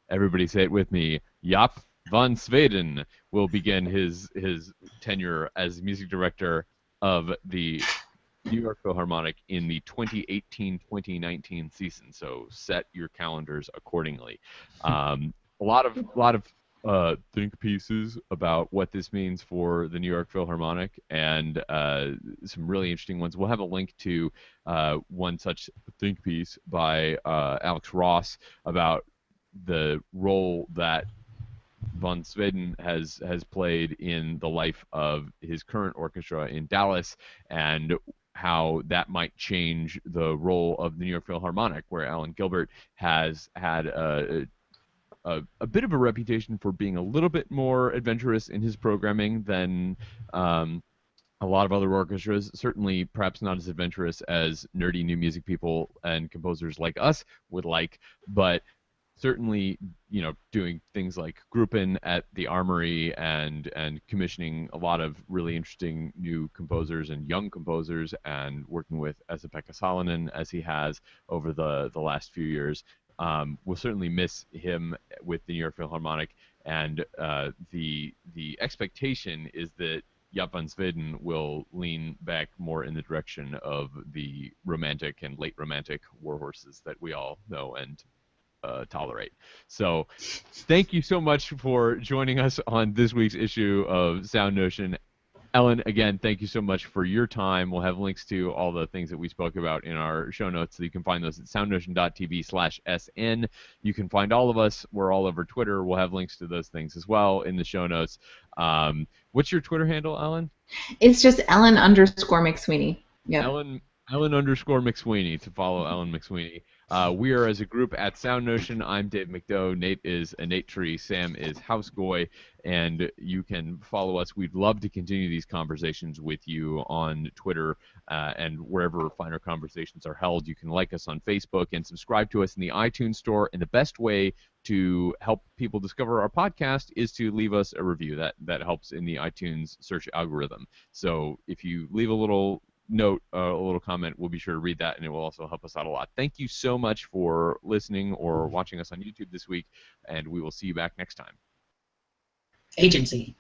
Everybody say it with me. Jaap van Zweden will begin his tenure as music director of the New York Philharmonic in the 2018-2019 season. So set your calendars accordingly. A lot of think pieces about what this means for the New York Philharmonic, and some really interesting ones. We'll have a link to one such think piece by Alex Ross about the role that von Zweden has played in the life of his current orchestra in Dallas, and how that might change the role of the New York Philharmonic, where Alan Gilbert has had a bit of a reputation for being a little bit more adventurous in his programming than a lot of other orchestras. Certainly, perhaps not as adventurous as nerdy new music people and composers like us would like, but certainly, doing things like Gruppen at the Armory and commissioning a lot of really interesting new composers and young composers, and working with Esa-Pekka Salonen as he has over the last few years. We'll certainly miss him with the New York Philharmonic, and the expectation is that Jaap van Zweden will lean back more in the direction of the romantic and late romantic warhorses that we all know and tolerate. So thank you so much for joining us on this week's issue of SoundNotion. Ellen, again, thank you so much for your time. We'll have links to all the things that we spoke about in our show notes, so you can find those at soundnotion.tv/SN. You can find all of us. We're all over Twitter. We'll have links to those things as well in the show notes. What's your Twitter handle, Ellen? It's just Ellen_McSweeney. Yep. Ellen _McSweeney to follow Ellen McSweeney. We are as a group at SoundNotion. I'm Dave McDough. Nate is a Nate Tree. Sam is House Goy. And you can follow us. We'd love to continue these conversations with you on Twitter and wherever finer conversations are held. You can like us on Facebook and subscribe to us in the iTunes Store. And the best way to help people discover our podcast is to leave us a review. That helps in the iTunes search algorithm. So if you leave a little note, a little comment, we'll be sure to read that, and it will also help us out a lot. Thank you so much for listening or watching us on YouTube this week, and we will see you back next time. Agency.